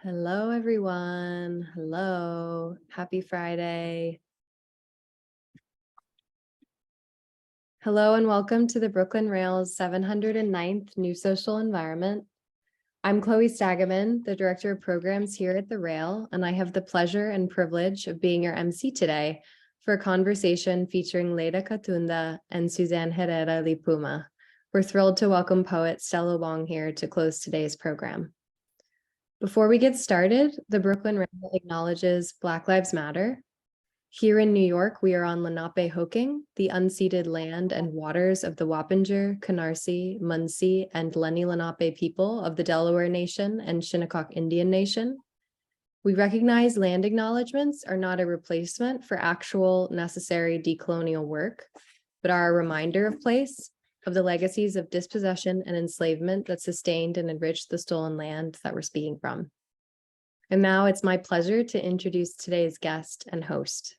Hello, everyone. Hello. Happy Friday. Hello and welcome to the Brooklyn Rail's 709th New Social Environment. I'm Chloe Stagaman, the Director of Programs here at the Rail, and I have the pleasure and privilege of being your MC today for a conversation featuring Leda Catunda and Suzanne Herrera Li Puma. We're thrilled to welcome poet Stella Wong here to close today's program. Before we get started, the Brooklyn Rail acknowledges Black Lives Matter. Here in New York, we are on Lenapehoking, the unceded land and waters of the Wappinger, Canarsie, Munsee, and Lenni Lenape people of the Delaware Nation and Shinnecock Indian Nation. We recognize land acknowledgements are not a replacement for actual necessary decolonial work, but are a reminder of place, of the legacies of dispossession and enslavement that sustained and enriched the stolen land that we're speaking from. And now it's my pleasure to introduce today's guest and host.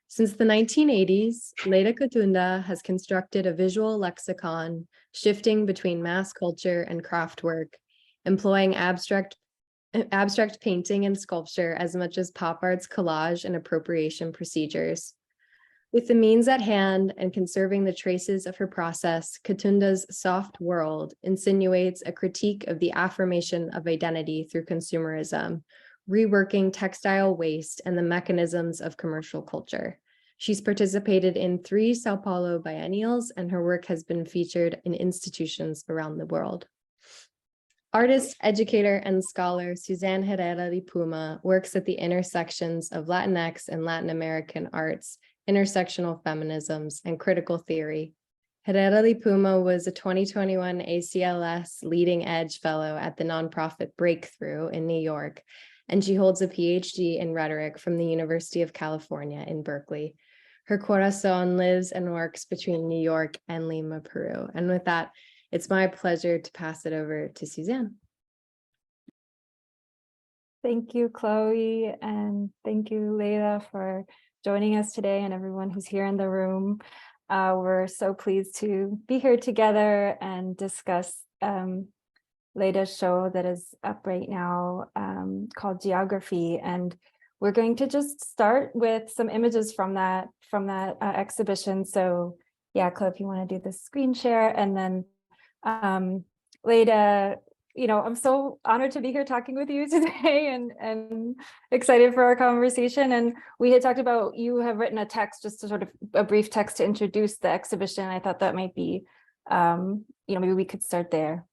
Since the 1980s, Leda Catunda has constructed a visual lexicon shifting between mass culture and craftwork, employing abstract painting and sculpture as much as pop art's collage and appropriation procedures. With the means at hand and conserving the traces of her process, Catunda's soft world insinuates a critique of the affirmation of identity through consumerism, reworking textile waste and the mechanisms of commercial culture. She's participated in 3 São Paulo Biennials, and her work has been featured in institutions around the world. Artist, educator, and scholar Suzanne Herrera Li Puma works at the intersections of Latinx and Latin American arts, intersectional feminisms, and critical theory. Herrera Li Puma was a 2021 ACLS Leading Edge Fellow at the nonprofit Breakthrough in New York, and she holds a PhD in rhetoric from the University of California in Berkeley. Her corazón lives and works between New York and Lima, Peru. And with that, it's my pleasure to pass it over to Suzanne. Thank you, Chloe, and thank you, Leda, for joining us today and everyone who's here in the room. We're so pleased to be here together and discuss Leda's show that is up right now called Geography. And we're going to just start with some images from that exhibition. So yeah, Chloe, if you want to do the screen share, and then Leda, I'm so honored to be here talking with you today and excited for our conversation. And we had talked about, you have written a text, just to sort of a brief text to introduce the exhibition. I thought that might be, maybe we could start there.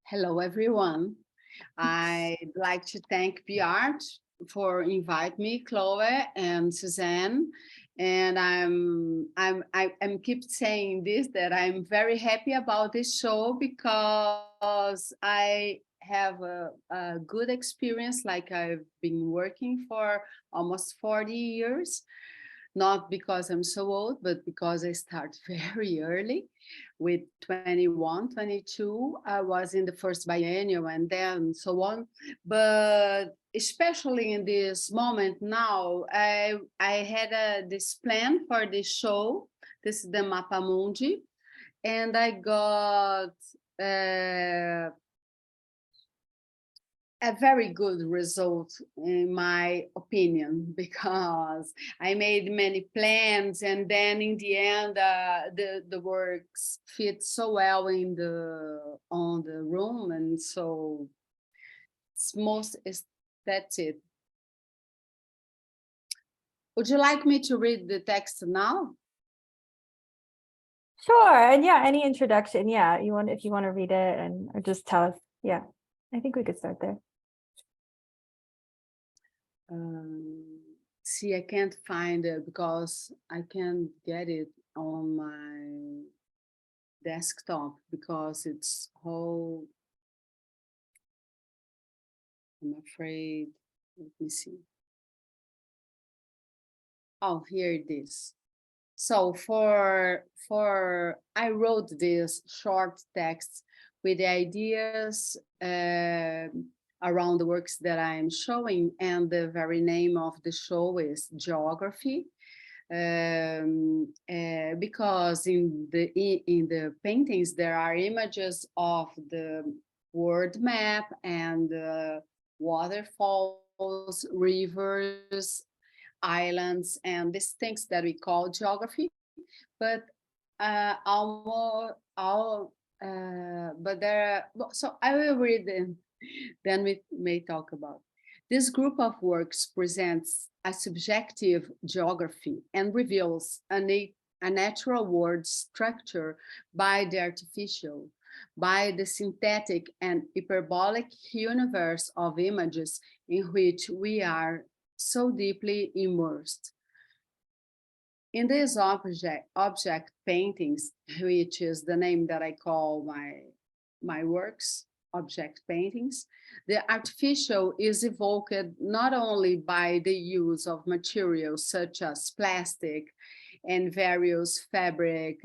Hello, everyone. I'd like to thank BArt for inviting me, Chloe and Suzanne. And I'm keep saying this, that I'm very happy about this show because I have a good experience. Like, I've been working for almost 40 years, not because I'm so old, but because I start very early. With 21, 22, I was in the first biennial and then so on. But especially in this moment now, I had this plan for this show. This is the Mapa Mundi. And I got a very good result, in my opinion, because I made many plans, and then in the end, the works fit so well on the room, and so that's it. Would you like me to read the text now? Sure, and yeah, any introduction, yeah, if you want to read it or just tell us, yeah, I think we could start there. See, I can't find it because I can't get it on my desktop because it's whole. I'm afraid. Let me see. Oh, here it is. So I wrote this short text with the ideas around the works that I'm showing, and the very name of the show is Geography. because in the paintings there are images of the world map and waterfalls, rivers, islands, and these things that we call geography. But but there are, so I will read them, then we may talk about. This group of works presents a subjective geography and reveals a natural world structure by the artificial, by the synthetic and hyperbolic universe of images in which we are so deeply immersed. In these object paintings, which is the name that I call my works, object paintings, the artificial is evoked not only by the use of materials such as plastic and various fabric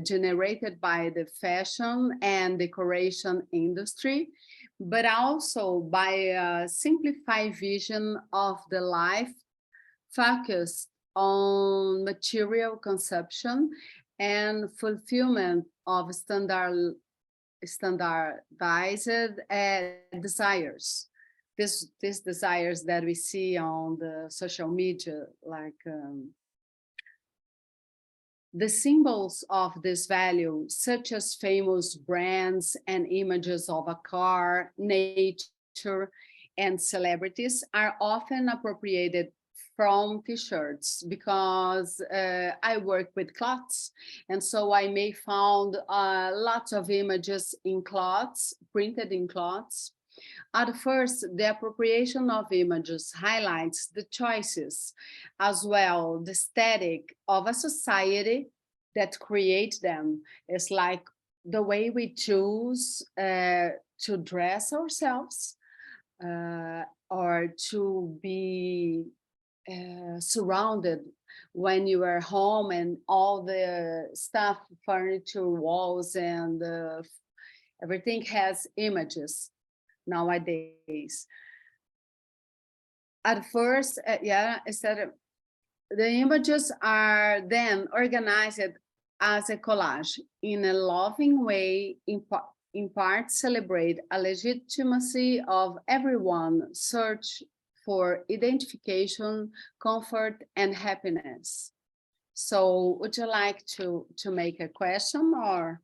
generated by the fashion and decoration industry, but also by a simplified vision of the life focused on material consumption and fulfillment of standardized desires. These desires that we see on the social media, like the symbols of this value, such as famous brands and images of a car, nature, and celebrities, are often appropriated from t-shirts, because I work with cloths, and so I may found lots of images in cloths, printed in cloths. At first, the appropriation of images highlights the choices, as well the aesthetic of a society that creates them. It's like the way we choose to dress ourselves, or to be surrounded when you are home, and all the stuff, furniture, walls, and everything has images nowadays. At first, the images are then organized as a collage in a loving way, in part celebrate a legitimacy of everyone's search for identification, comfort, and happiness. So would you like to make a question, or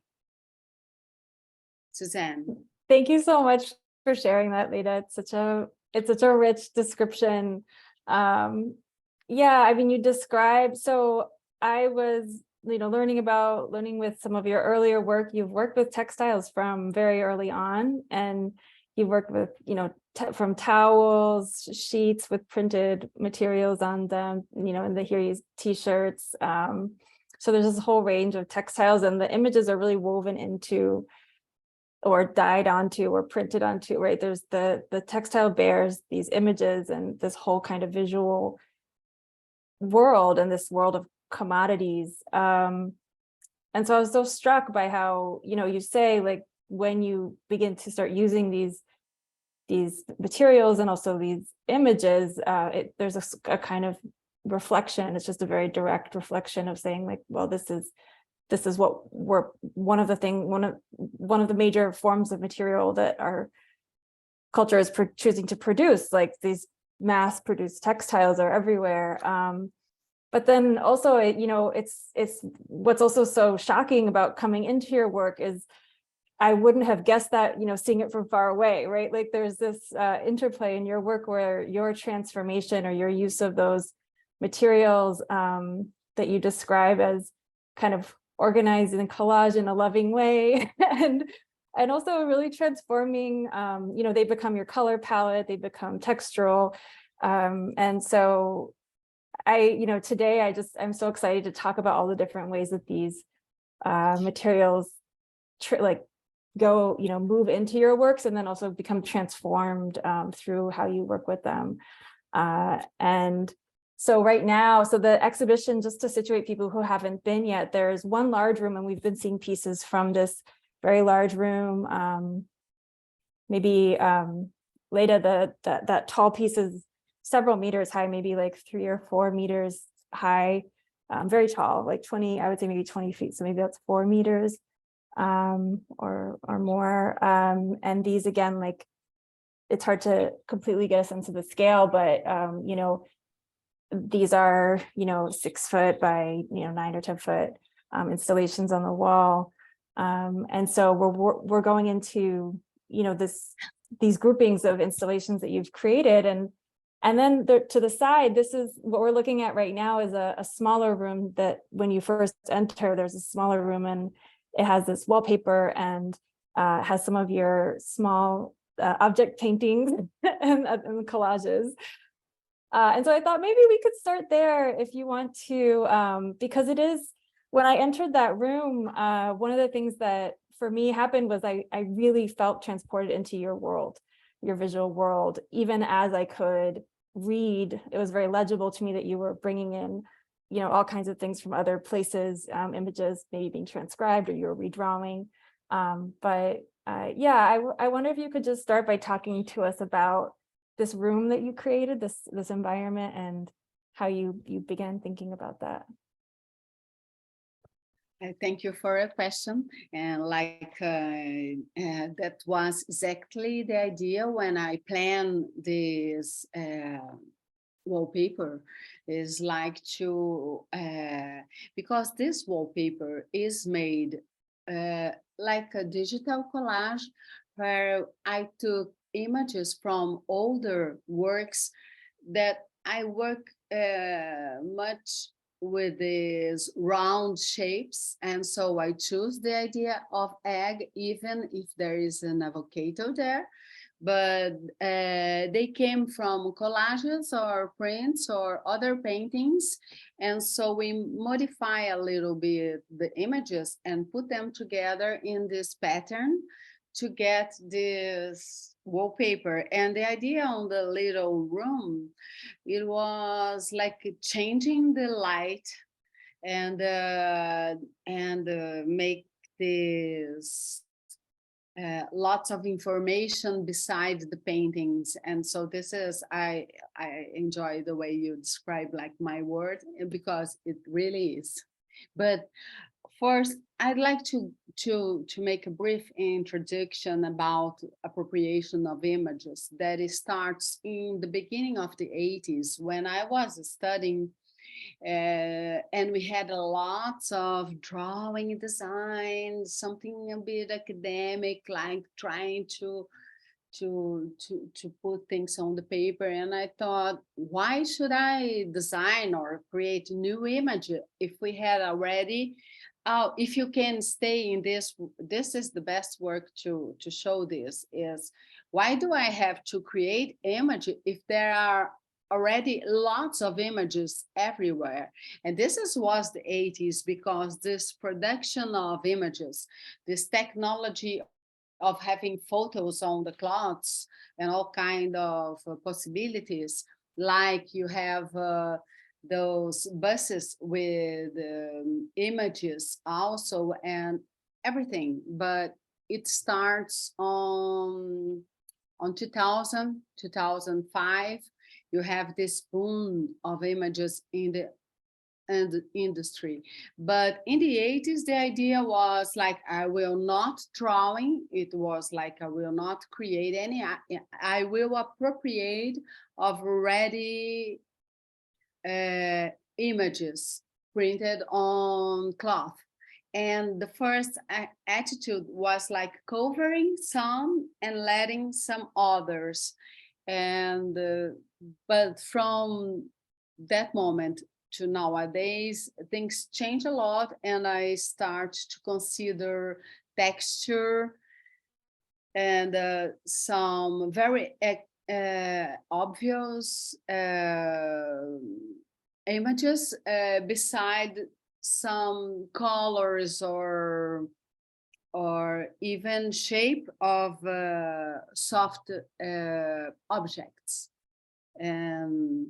Suzanne? Thank you so much for sharing that, Leda. It's such a rich description. Yeah, I mean, you described, so I was, learning with some of your earlier work. You've worked with textiles from very early on, and you've worked with, from towels, sheets with printed materials on them, and here you t-shirts. So there's this whole range of textiles, and the images are really woven into, or dyed onto, or printed onto, right? There's the textile bears these images and this whole kind of visual world, and this world of commodities. And so I was so struck by how, you say, like, when you begin to start using these materials and also these images, there's a kind of reflection. It's just a very direct reflection of saying, like, well, this is what we're, one of the major forms of material that our culture is choosing to produce. Like, these mass-produced textiles are everywhere. But then also, it's what's also so shocking about coming into your work is I wouldn't have guessed that, seeing it from far away, right? Like, there's this interplay in your work where your transformation, or your use of those materials that you describe as kind of organized in collage in a loving way, and also really transforming, they become your color palette, they become textural. And so today I'm so excited to talk about all the different ways that these materials move into your works, and then also become transformed through how you work with them. And so right now, so the exhibition, just to situate people who haven't been yet, there's one large room, and we've been seeing pieces from this very large room. Maybe Leda, that tall piece is several meters high, maybe like 3 or 4 meters high. very tall, like 20, I would say maybe 20 feet. So maybe that's 4 meters or more. And these, again, like, it's hard to completely get a sense of the scale, but, you know, these are, you know, 6 foot by, you know, 9 or 10 foot installations on the wall. And so we're going into, you know, these groupings of installations that you've created. And then to the side, this is what we're looking at right now, is a smaller room that when you first enter, there's a smaller room, and it has this wallpaper and has some of your small object paintings and collages. And so I thought maybe we could start there if you want to, because it is, when I entered that room, one of the things that for me happened was I really felt transported into your world, your visual world, even as I could read. It was very legible to me that you were bringing in, you know, all kinds of things from other places, images maybe being transcribed, or you were redrawing. Yeah, I wonder if you could just start by talking to us about this room that you created, this environment, and how you began thinking about that. Thank you for a question. And like that was exactly the idea when I planned this wallpaper, is like to, because this wallpaper is made like a digital collage, where I took images from older works that I work much with these round shapes. And so I choose the idea of egg, even if there is an avocado there. But they came from collages or prints or other paintings. And so we modify a little bit the images and put them together in this pattern to get this wallpaper. And the idea on the little room, it was like changing the light and make this lots of information beside the paintings. And so this is, I enjoy the way you describe like my word, because it really is. But first, I'd like to make a brief introduction about appropriation of images. That it starts in the beginning of the 80s when I was studying, and we had a lot of drawing design, something a bit academic, like trying to put things on the paper. And I thought, why should I design or create a new image if we had already? If you can stay in this is the best work to show this, is why do I have to create image if there are already lots of images everywhere? And this was the 80s, because this production of images, this technology of having photos on the cloths and all kind of possibilities, like you have those buses with images also and everything. But it starts on 2000, 2005. You have this boom of images in the industry. But in the 80s, the idea was like, I will not drawing. It was like, I will not create any, I will appropriate of already images printed on cloth. And the first attitude was like covering some and letting some others. And but from that moment to nowadays, things change a lot, and I start to consider texture and some very obvious images beside some colors or even shape of soft objects. And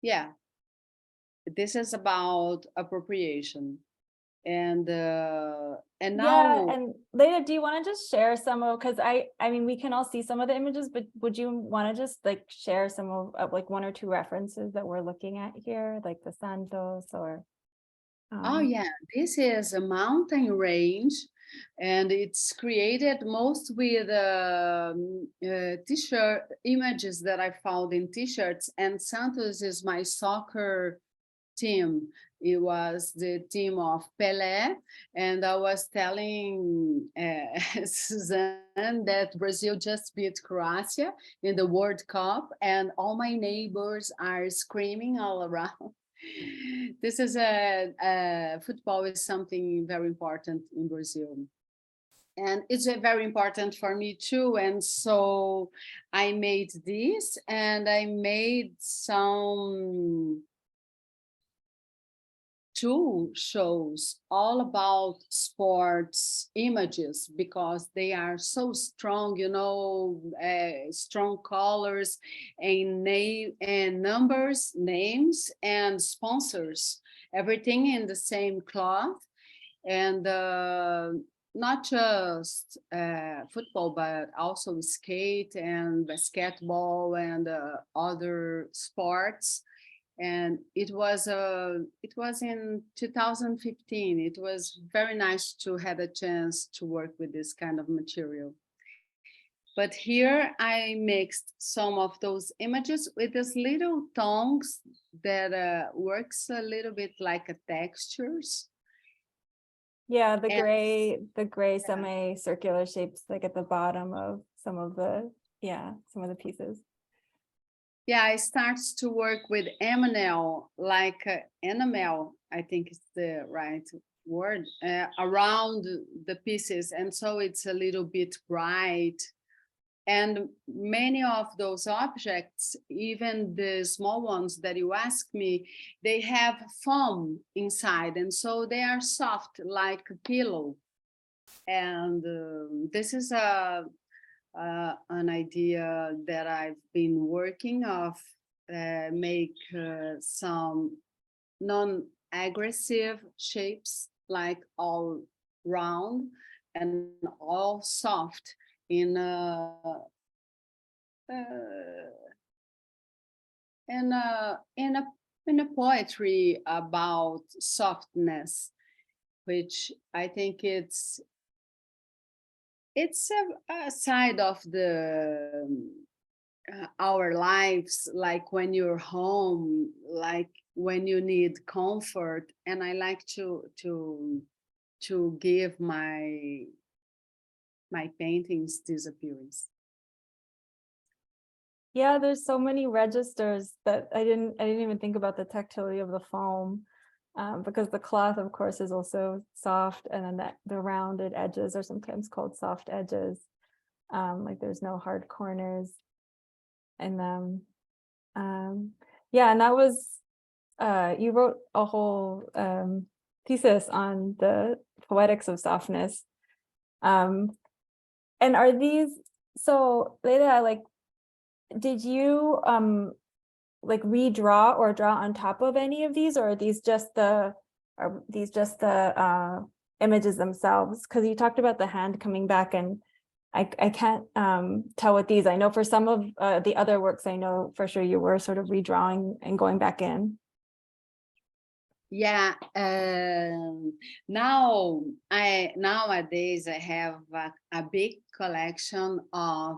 yeah, this is about appropriation. And Yeah, now, and Leda, do you want to just share some of, because I mean, we can all see some of the images, but would you want to just like share some of like one or two references that we're looking at here, like the Santos or oh yeah, this is a mountain range, and it's created most with t-shirt images that I found in t-shirts. And Santos is my soccer team. It was the team of Pelé, and I was telling Suzanne that Brazil just beat Croatia in the World Cup, and all my neighbors are screaming all around. This is football is something very important in Brazil. And it's very important for me too. And so I made this, and I made some two shows all about sports images, because they are so strong, strong colors and name and numbers, names and sponsors, everything in the same cloth. And not just football, but also skate and basketball and other sports. And it was in 2015. It was very nice to have a chance to work with this kind of material. But here I mixed some of those images with these little tongues that works a little bit like a textures. yeah, And the gray semicircular shapes like at the bottom of some of the pieces. yeah, I starts to work with enamel, like enamel, I think is the right word, around the pieces. And so it's a little bit bright. And many of those objects, even the small ones that you asked me, they have foam inside. And so they are soft like a pillow. And this is an idea that I've been working of, make some non-aggressive shapes, like all round and all soft in a in a in a in a poetry about softness, which I think it's a side of the our lives, like when you're home, like when you need comfort. And I like to give my paintings this appearance. Yeah, there's so many registers that I didn't even think about the tactility of the foam, because the cloth, of course, is also soft, and then the rounded edges are sometimes called soft edges. Like there's no hard corners in them. Yeah, and that was you wrote a whole thesis on the poetics of softness. And are these, so Leda, like, did you like redraw or draw on top of any of these, or are these just the images themselves? Because you talked about the hand coming back, and I can't tell what these. I know for some of the other works, I know for sure you were sort of redrawing and going back in. Yeah, nowadays I have a big collection of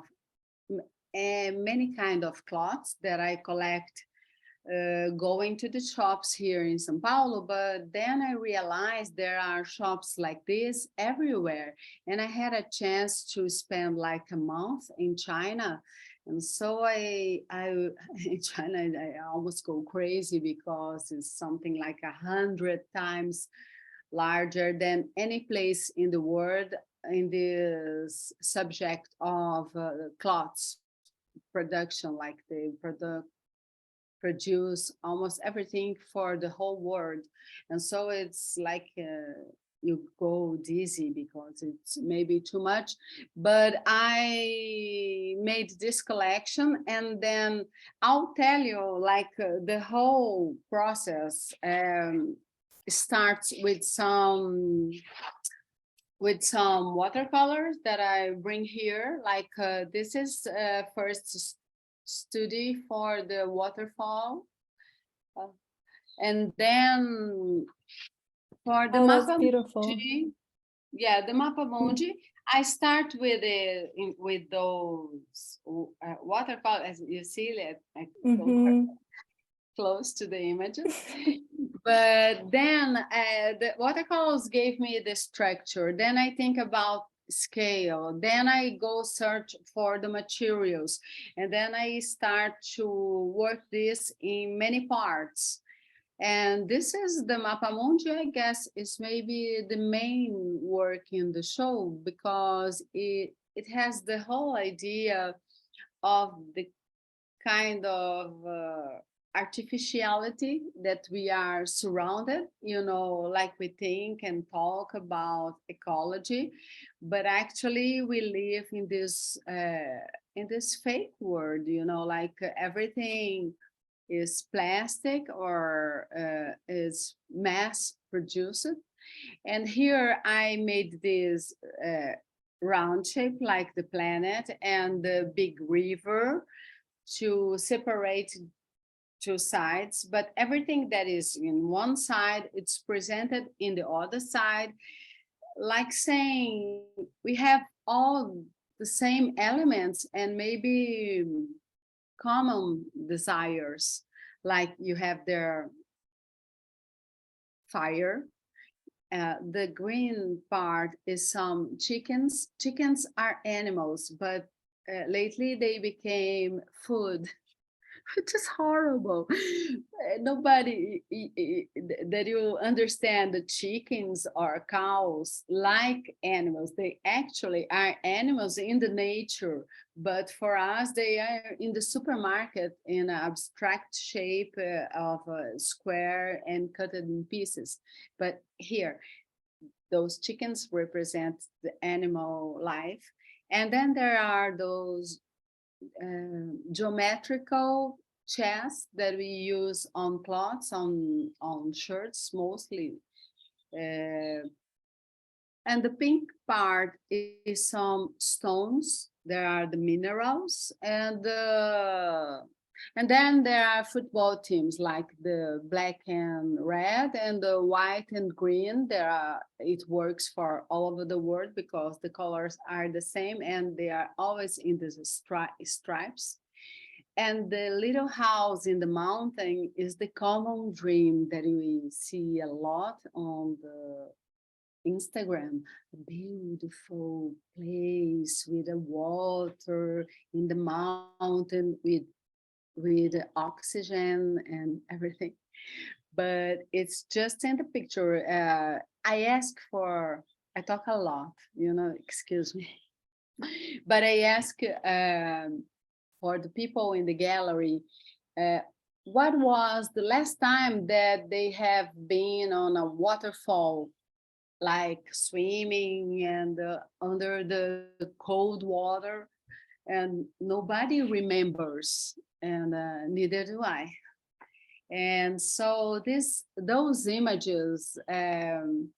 many kind of cloths that I collect going to the shops here in São Paulo. But then I realized there are shops like this everywhere, and I had a chance to spend like a month in China. And so I in China, I almost go crazy, because it's something like 100 times larger than any place in the world in this subject of cloths production. Like they produce almost everything for the whole world. And so it's like you go dizzy, because it's maybe too much. But I made this collection, and then I'll tell you like the whole process starts with some watercolors that I bring here. Like this is first study for the waterfall, and then for the that's beautiful. Mapamundi, yeah, the Mapamundi, I start with those watercolors, as you see, like close to the images. But then the watercolors gave me the structure. Then I think about scale. Then I go search for the materials. And then I start to work this in many parts. And this is the Mapamundi, I guess, is maybe the main work in the show, because it has the whole idea of the kind of artificiality that we are surrounded, you know, like we think and talk about ecology, but actually we live in this fake world, you know, like everything is plastic or is mass produced. And here I made this round shape like the planet and the big river to separate two sides, but everything that is in one side, it's presented in the other side, like saying we have all the same elements and maybe common desires, like you have their fire. The green part is some chickens. Chickens are animals, but lately they became food, which is horrible. Nobody that you understand the chickens or cows like animals. They actually are animals in the nature, but for us, they are in the supermarket in an abstract shape of a square and cut in pieces. But here, those chickens represent the animal life. And then there are those geometrical chests that we use on cloths, on shirts mostly. And the pink part is some stones. There are the minerals, and then there are football teams like the black and red and the white and green. It works for all over the world because the colors are the same and they are always in the stripes. And the little house in the mountain is the common dream that we see a lot on the Instagram. A beautiful place with the water in the mountain with oxygen and everything, but it's just in the picture. I talk a lot, you know, excuse me, but I ask for the people in the gallery, what was the last time that they have been on a waterfall, like swimming and under the cold water, and nobody remembers, and neither do I. And so those images and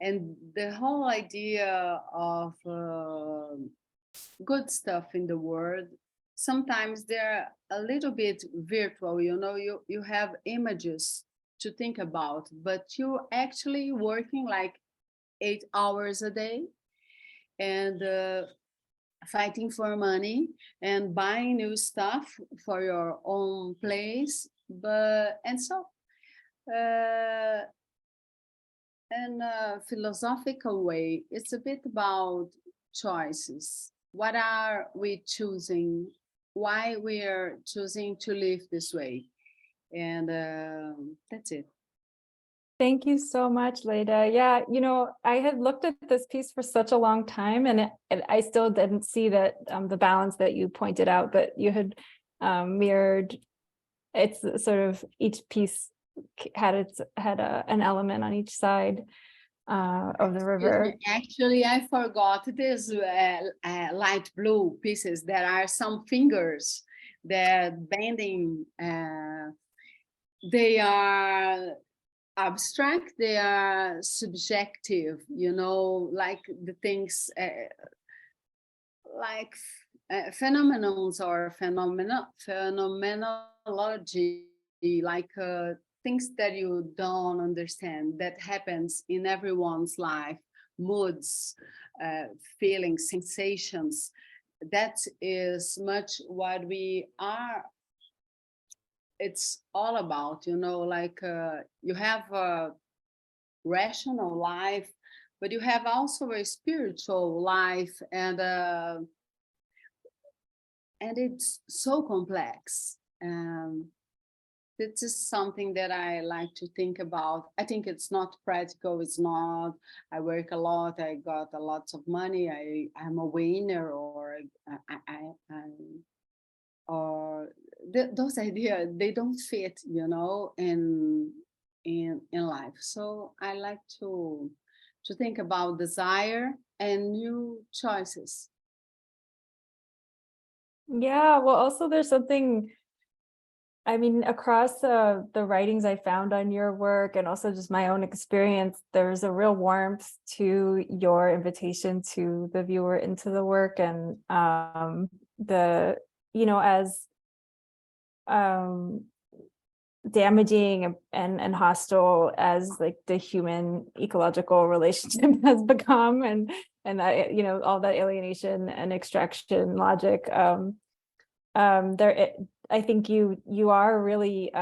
the whole idea of good stuff in the world, sometimes they're a little bit virtual, you know, you have images to think about, but you're actually working like 8 hours a day and fighting for money and buying new stuff for your own place. In a philosophical way, it's a bit about choices. What are we choosing? Why we are choosing to live this way? And that's it. Thank you so much, Leda. Yeah, you know, I had looked at this piece for such a long time, and I still didn't see that the balance that you pointed out, but you had mirrored. It's sort of each piece had an element on each side of the river. Actually, I forgot this light blue pieces. There are some fingers that bending. They are abstract, they are subjective, you know, like the things like phenomenons or phenomenology, like things that you don't understand that happens in everyone's life, moods, feelings, sensations. That is much what we are. It's all about, you know, like you have a rational life, but you have also a spiritual life, and it's so complex. This is something that I like to think about. I think it's not practical. It's not. I work a lot. I got a lot of money. I'm a winner, or those ideas, they don't fit, you know, in life. So I like to think about desire and new choices. Yeah, well, also there's something, I mean, across the writings I found on your work and also just my own experience, there's a real warmth to your invitation to the viewer into the work, and the, you know, as damaging and hostile as like the human ecological relationship has become, and that, you know, all that alienation and extraction logic, there, I think you are really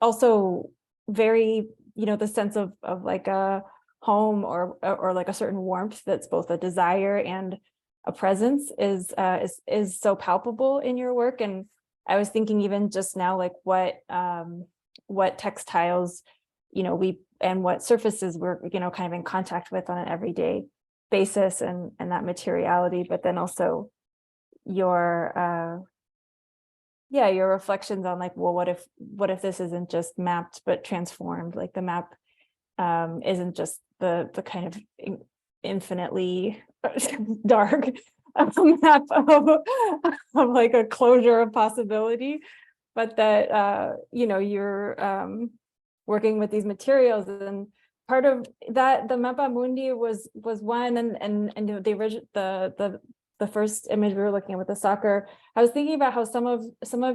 also very, you know, the sense of like a home or like a certain warmth that's both a desire and a presence is so palpable in your work. And I was thinking even just now, like what textiles, you know, and what surfaces we're, you know, kind of in contact with on an everyday basis, and that materiality, but then also your your reflections on like, well, what if this isn't just mapped but transformed? Like the map isn't just the kind of infinitely dark map of like a closure of possibility, but that you know, you're working with these materials, and part of that, the Mappa Mundi was one, and the original, the first image we were looking at with the soccer, I was thinking about how some of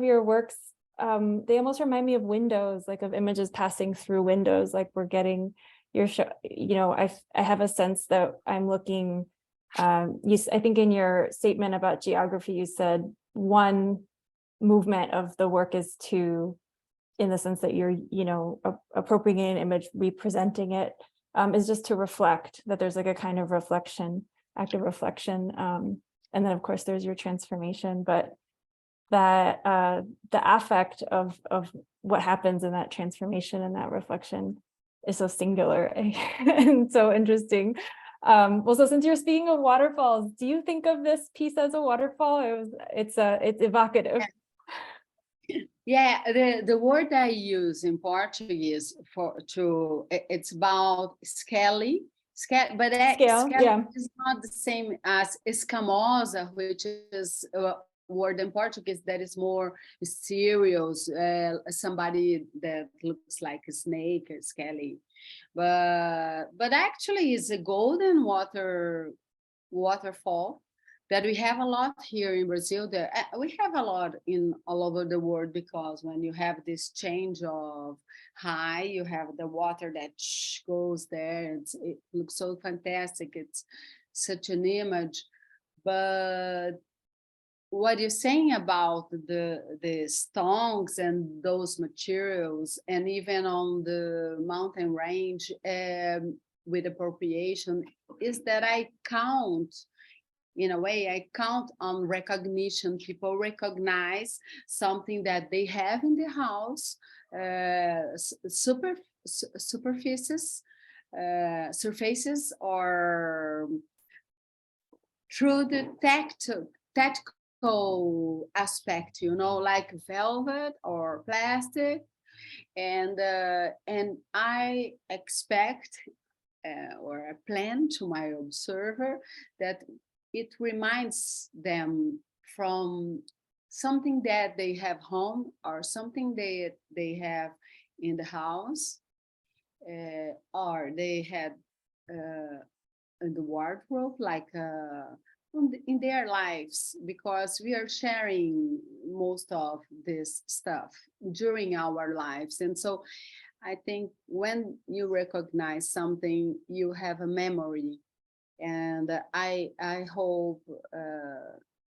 your works, they almost remind me of windows, like of images passing through windows, like we're getting your show, you know. I have a sense that I'm looking, I think in your statement about geography, you said one movement of the work is to, in the sense that you're, you know, appropriating an image, representing it, is just to reflect, that there's like a kind of reflection, active reflection. And then of course there's your transformation, but that the affect of what happens in that transformation and that reflection is so singular and so interesting. Well, so since you're speaking of waterfalls, do you think of this piece as a waterfall? It's evocative. Yeah, the word I use in Portuguese it's about scale, but Scale, yeah. is not the same as escamosa, which is a word in Portuguese that is more mysterious, somebody that looks like a snake, a scaly, but actually it's a golden waterfall that we have a lot here in Brazil. We have a lot in all over the world, because when you have this change of high, you have the water that goes there. It looks so fantastic. It's such an image. But what you're saying about the stones and those materials, and even on the mountain range with appropriation, is that I count, in a way, I count on recognition. People recognize something that they have in the house, surfaces, or through the tactile aspect, you know, like velvet or plastic. And I expect or I plan to my observer that it reminds them from something that they have home, or something they have in the house, or they had in the wardrobe, like in their lives, because we are sharing most of this stuff during our lives. And so I think when you recognize something, you have a memory. And I hope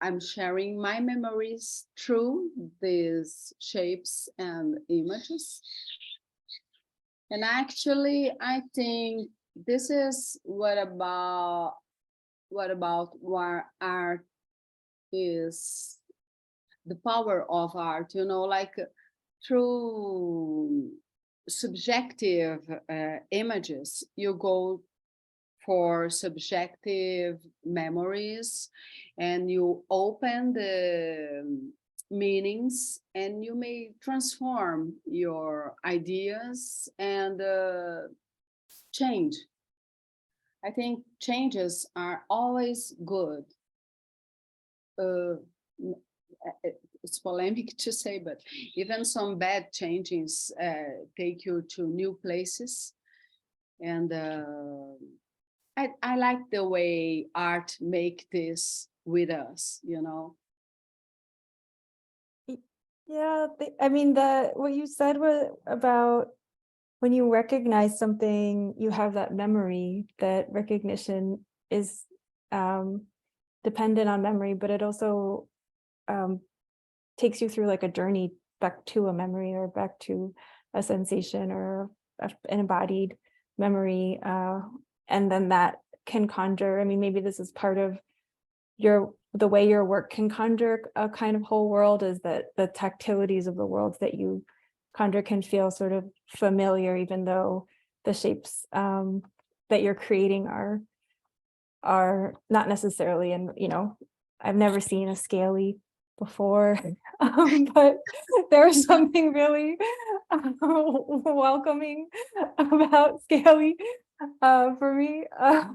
I'm sharing my memories through these shapes and images. And actually, I think this is what art is, the power of art, you know, like through subjective images, you go for subjective memories, and you open the meanings, and you may transform your ideas and change. I think changes are always good. It's polemic to say, but even some bad changes take you to new places. And I like the way art make this with us, you know. Yeah, I mean, what you said was about when you recognize something, you have that memory. That recognition is dependent on memory, but it also takes you through like a journey back to a memory, or back to a sensation, or an embodied memory, and then that can conjure. I mean, maybe this is part of the way your work can conjure a kind of whole world, is that the tactilities of the worlds that you conjure can feel sort of familiar, even though the shapes that you're creating are not necessarily. And you know, I've never seen a scaly before, but there's something really welcoming about scaly for me. I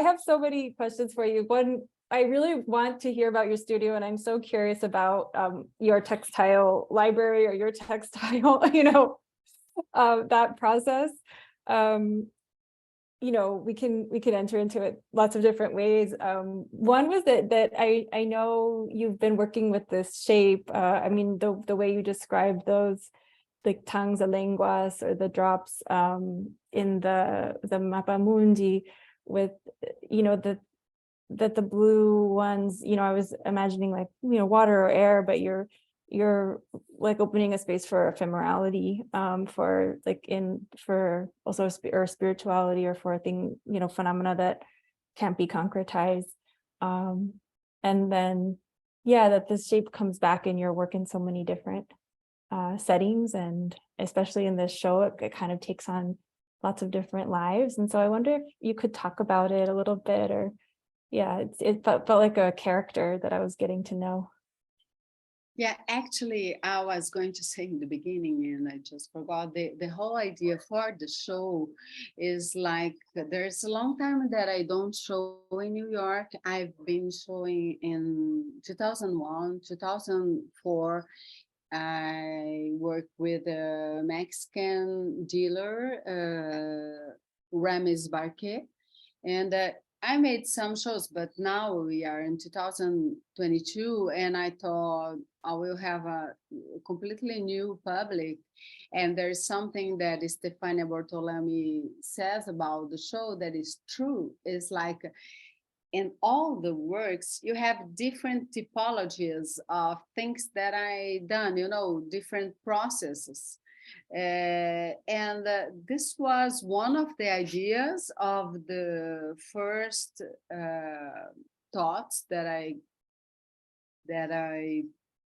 have so many questions for you. One, I really want to hear about your studio, and I'm so curious about your textile library, or your textile, that process. We can enter into it lots of different ways. One was that I know you've been working with this shape. I mean, the way you described those, like tongues, the lenguas, or the drops in the mappa mundi, with the blue ones, I was imagining like water or air, but you're like opening a space for ephemerality, for also or spirituality, or for a thing, phenomena that can't be concretized. And then that this shape comes back in your work in so many different settings, and especially in this show, it kind of takes on lots of different lives. And so I wonder if you could talk about it a little bit, or it felt like a character that I was getting to know. Yeah, actually, I was going to say in the beginning, and I just forgot, the whole idea for the show is like, there's a long time that I don't show in New York. I've been showing in 2001, 2004. I worked with a Mexican dealer, Ramis Barque, and I made some shows, but now we are in 2022, and I thought I will have a completely new public. And there's something that Stefania Bortolami says about the show that is true. It's like, in all the works, you have different typologies of things that I done, different processes. And this was one of the ideas of the first thoughts that I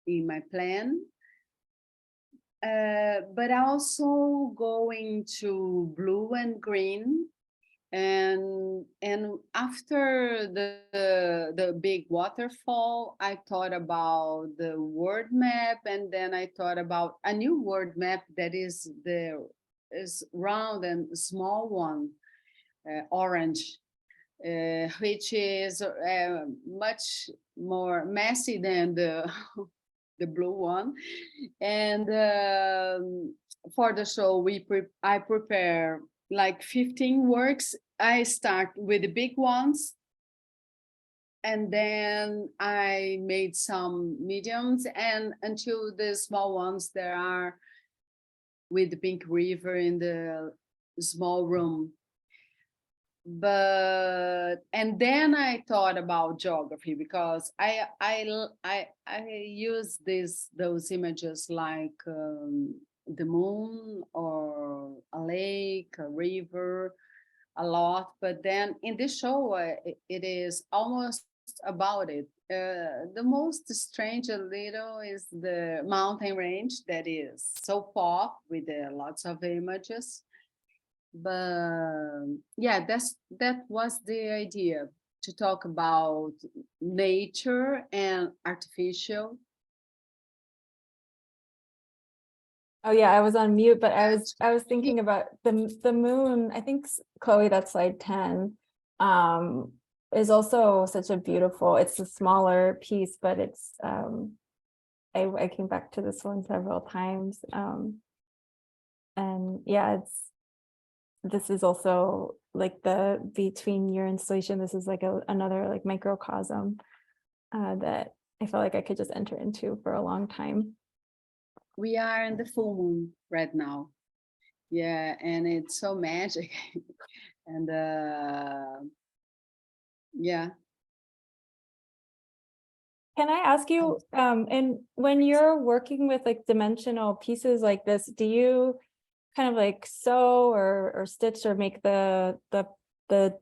in my plan. But also going to blue and green. And after the big waterfall, I thought about the word map, and then I thought about a new word map that is round and small one, orange, which is much more messy than the the blue one. And for the show, I prepare like 15 works. I start with the big ones, and then I made some mediums, and until the small ones there are with the pink river in the small room. And then I thought about geography, because I use those images like the moon or a lake, a river, a lot. But then in this show, it is almost about it. The most strange a little is the mountain range that is so pop with lots of images. But yeah, that was the idea, to talk about nature and artificial. Oh yeah, I was on mute, but I was thinking about the moon. I think Chloe, that's slide 10, is also such a beautiful. It's a smaller piece, but it's I came back to this one several times, and yeah, this is also like between your installation. This is like another like microcosm that I felt like I could just enter into for a long time. We are in the full moon right now. Yeah, and it's so magic. And yeah. Can I ask you, and when you're working with like dimensional pieces like this, do you kind of like sew or stitch or make the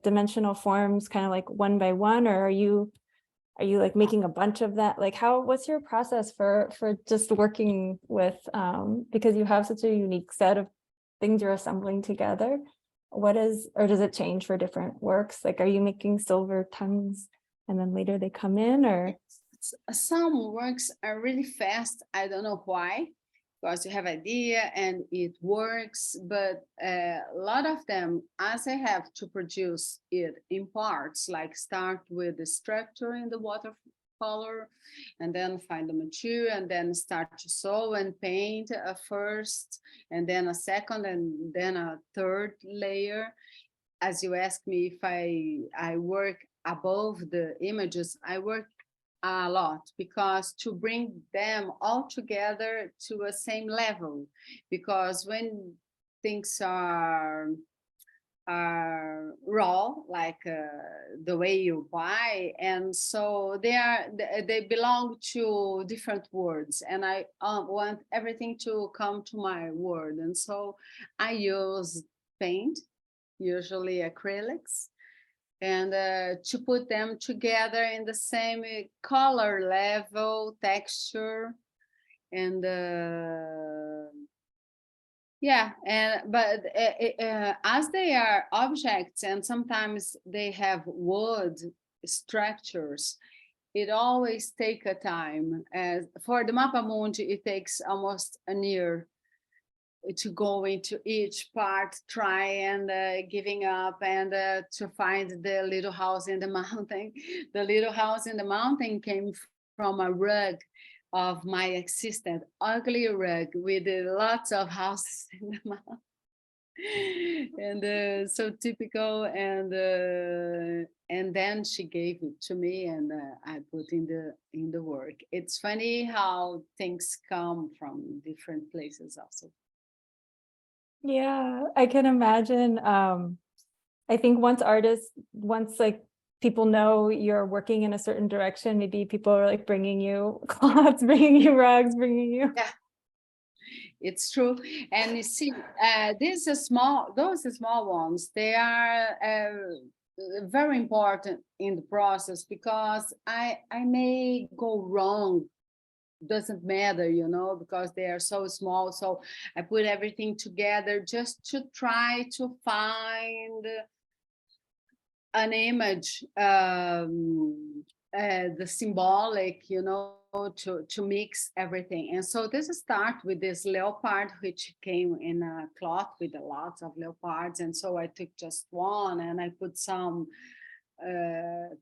dimensional forms kind of like one by one, or are you like making a bunch of that? Like what's your process for just working with, because you have such a unique set of things you're assembling together? Or does it change for different works? Like, are you making silver tongues and then later they come in, or? Some works are really fast. I don't know why, because you have idea and it works, but a lot of them, as I have to produce it in parts, like start with the structure in the watercolor, and then find the material, and then start to sew and paint first, and then a second, and then a third layer. As you asked me if I work above the images, I work a lot, because to bring them all together to a same level, because when things are raw, like the way you buy, and so they belong to different words, and I want everything to come to my word, and so I use paint, usually acrylics, and to put them together in the same color level, texture, and yeah, but as they are objects, and sometimes they have wood structures, it always takes a time. As for the Mapa Mundi, it takes almost a year to go into each part, try and giving up, and to find the little house in the mountain. The little house in the mountain came from a rug of my existent ugly rug with lots of houses in the mountain. And so typical, and then she gave it to me, and I put in the work. It's funny how things come from different places also. Yeah, I can imagine. I think once like people know you're working in a certain direction, maybe people are like bringing you cloths, bringing you rugs, bringing you. Yeah, it's true. And you see, those small ones, they are very important in the process, because I may go wrong. Doesn't matter, because they are so small. So I put everything together just to try to find an image, the symbolic, to mix everything. And so this start with this leopard, which came in a cloth with a lot of leopards. And so I took just one, and I put some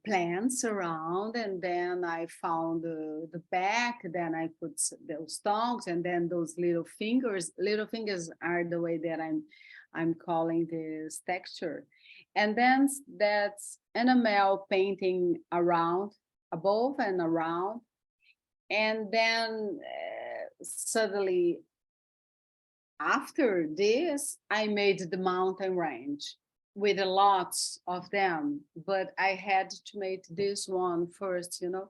plants around, and then I found the back, then I put those stones, and then those little fingers are the way that I'm calling this texture. And then that's enamel painting around, above and around. And then suddenly after this, I made the mountain range with lots of them, but I had to make this one first, you know.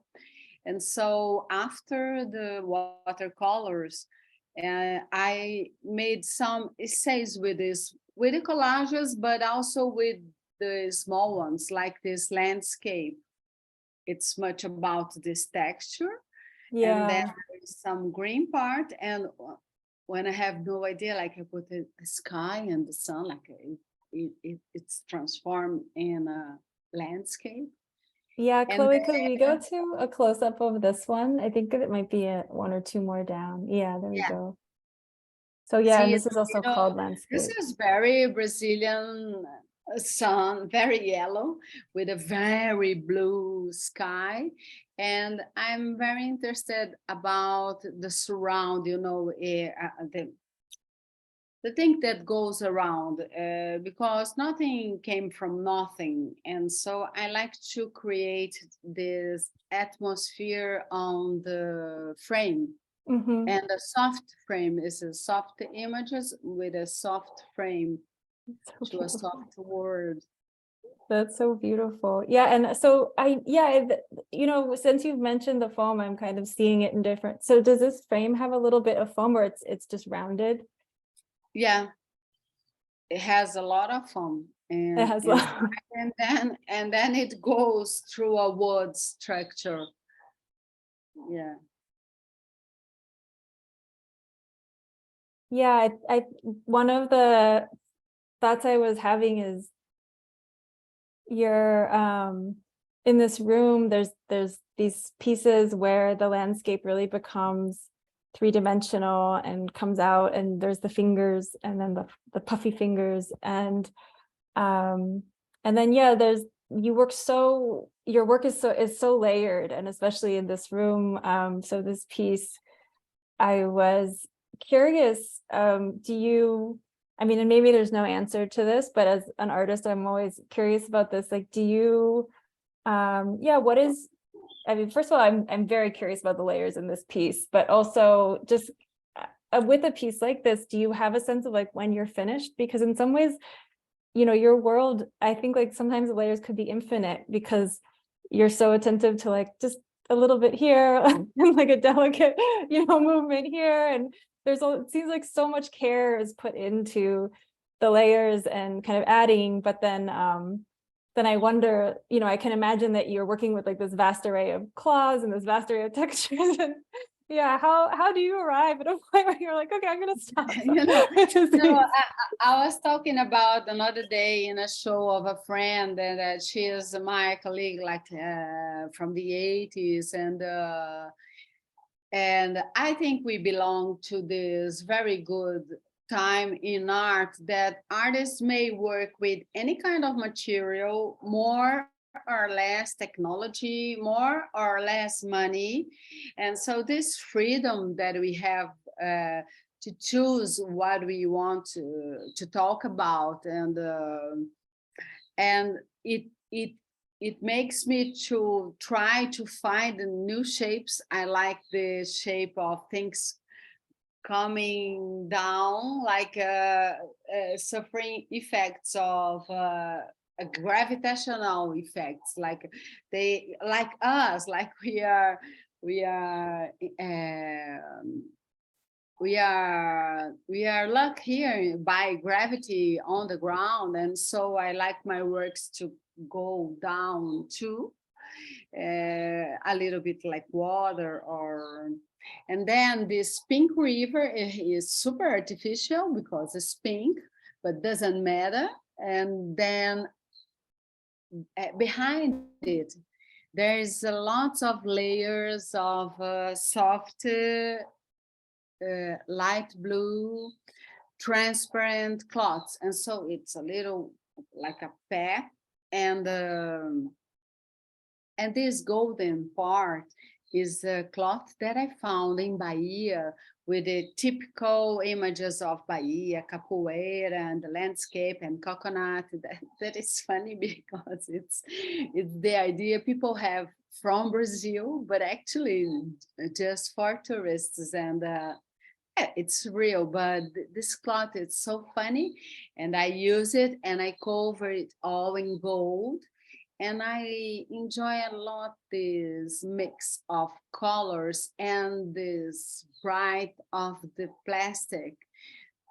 And so after the watercolors, I made some essays with this, with the collages, but also with the small ones, like this landscape. It's much about this texture. And then there's some green part. And when I have no idea, like I put the sky and the sun, like it's transformed in a landscape. Yeah, And Chloe, could we go to a close-up of this one? I think it might be one or two more down. Yeah, there we go. So yeah, see, and this is also you know, called landscape. this is very Brazilian sun, very yellow with a very blue sky. And I'm very interested about the surround, you know, the thing that goes around, because nothing came from nothing. And so I like to create this atmosphere on the frame. Mm-hmm. And a soft frame is a soft images with a soft frame to a soft word. That's so beautiful. Yeah, and so you know, since you've mentioned the foam, I'm kind of seeing it in different. So does this frame have a little bit of foam, or it's just rounded? Yeah, it has a lot of foam, It has and then it goes through a wood structure. Yeah. Yeah, I one of the thoughts I was having is you're in this room, there's these pieces where the landscape really becomes three-dimensional and comes out, and there's the fingers and then the puffy fingers, and then there's your work is so layered, and especially in this room. So this piece, I was curious, do you, I mean, and maybe there's no answer to this, but as an artist, I'm always curious about this. Like, do you, what is, I mean, first of all, I'm very curious about the layers in this piece, but also just with a piece like this, do you have a sense of like when you're finished? Because in some ways, you know, your world, I think like sometimes the layers could be infinite because you're so attentive to like just a little bit here and like a delicate, you know, movement here. And it seems like so much care is put into the layers and kind of adding, but then I wonder, you know, I can imagine that you're working with like this vast array of claws and this vast array of textures. And yeah, how do you arrive at a point where you're like, okay, I'm gonna stop? You know, I was talking about another day in a show of a friend, and she is my colleague, like from the 80s, and I think we belong to this very good time in art that artists may work with any kind of material, more or less technology, more or less money. And so this freedom that we have to choose what we want to talk about, and it makes me to try to find new shapes. I like the shape of things coming down, like suffering effects of gravitational effects, like they, like us, like we are luck here by gravity on the ground. And so I like my works to go down too, a little bit like water. And then this pink river is super artificial because it's pink, but doesn't matter. And then behind it, there's lots of layers of soft light blue transparent cloths. And so it's a little like a pack, and And this golden part is a cloth that I found in Bahia with the typical images of Bahia, capoeira, and the landscape and coconut. That is funny because it's the idea people have from Brazil, but actually just for tourists. And it's real, but this cloth is so funny, and I use it and I cover it all in gold. And I enjoy a lot this mix of colors and this bright of the plastic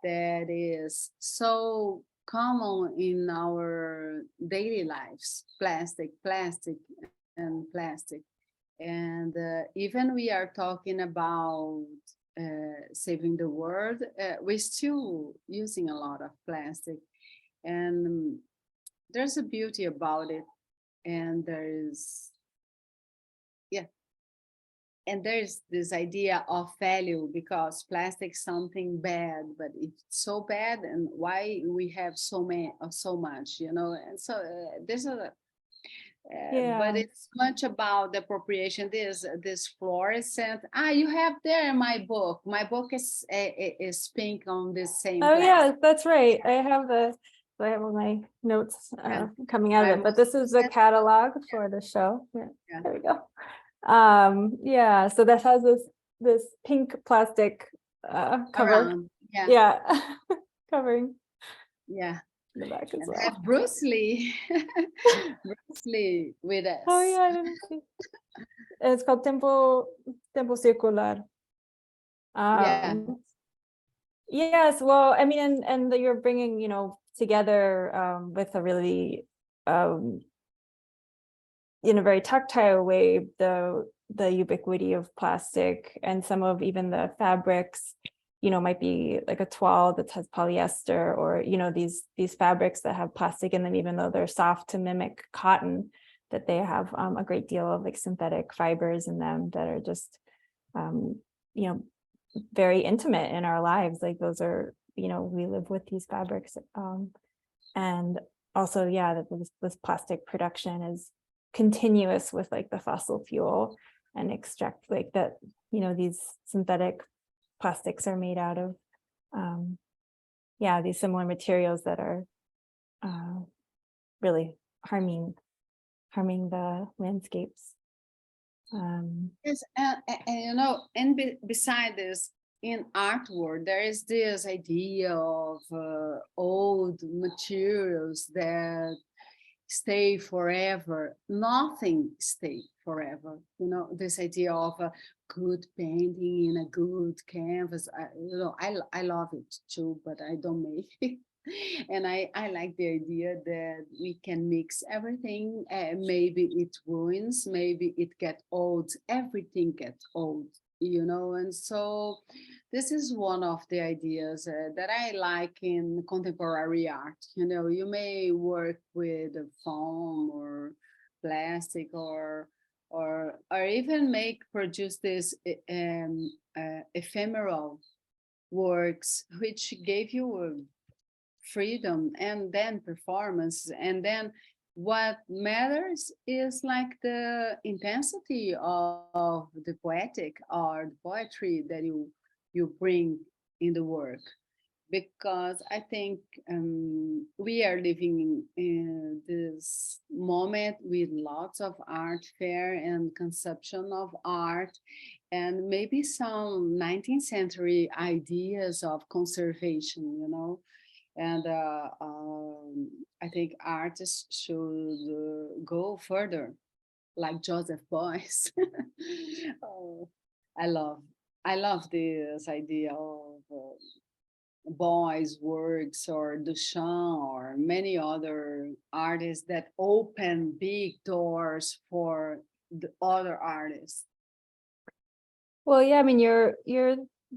that is so common in our daily lives. Plastic, plastic, and plastic. And even we are talking about saving the world, we're still using a lot of plastic. And there's a beauty about it. And there's this idea of value, because plastic is something bad, but it's so bad, and why we have so much, and so there's a but it's much about the appropriation. This fluorescent, you have there my book is pink on this same plastic. Yeah, that's right. I have all my notes coming out of it, but this is the catalog for the show. Yeah. There we go. So that has this pink plastic cover. Covering. Yeah. The back as well. Have Bruce Lee. Bruce Lee with us. Oh yeah, I didn't see. It's called Tempo Circular. Yes, well, I mean, and you're bringing, together with a really, in a very tactile way, the ubiquity of plastic, and some of even the fabrics, might be like a toile that has polyester, or, these fabrics that have plastic in them, even though they're soft to mimic cotton, that they have a great deal of like synthetic fibers in them that are just, very intimate in our lives. Like those are, we live with these fabrics. And also, that this plastic production is continuous with like the fossil fuel and extract like that, these synthetic plastics are made out of, these similar materials that are really harming the landscapes. Yes, and beside this, in artwork, there is this idea of old materials that stay forever. Nothing stays forever. This idea of a good painting in a good canvas. I love it too, but I don't make it. And I like the idea that we can mix everything. Maybe it ruins, maybe it gets old. Everything gets old, and so this is one of the ideas that I like in contemporary art. You may work with foam or plastic or even produce this ephemeral works, which gave you freedom and then performance. And then what matters is like the intensity of the poetic or the poetry that you bring in the work. Because I think we are living in this moment with lots of art fair and consumption of art, and maybe some 19th century ideas of conservation, and I think artists should go further, like Joseph Beuys. I love this idea of Beuys' works, or Duchamp, or many other artists that open big doors for the other artists. Well, I mean,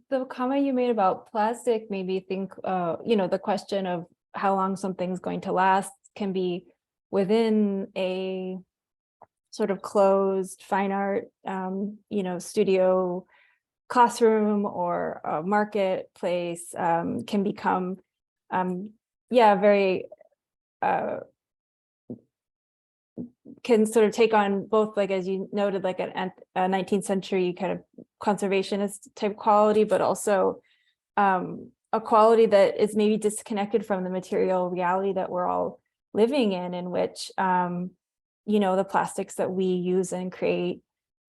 the comment you made about plastic made me think, the question of how long something's going to last can be within a sort of closed fine art, studio classroom or a marketplace, can become, very can sort of take on both, like, as you noted, like a 19th century kind of conservationist type quality, but also a quality that is maybe disconnected from the material reality that we're all living in which, you know, the plastics that we use and create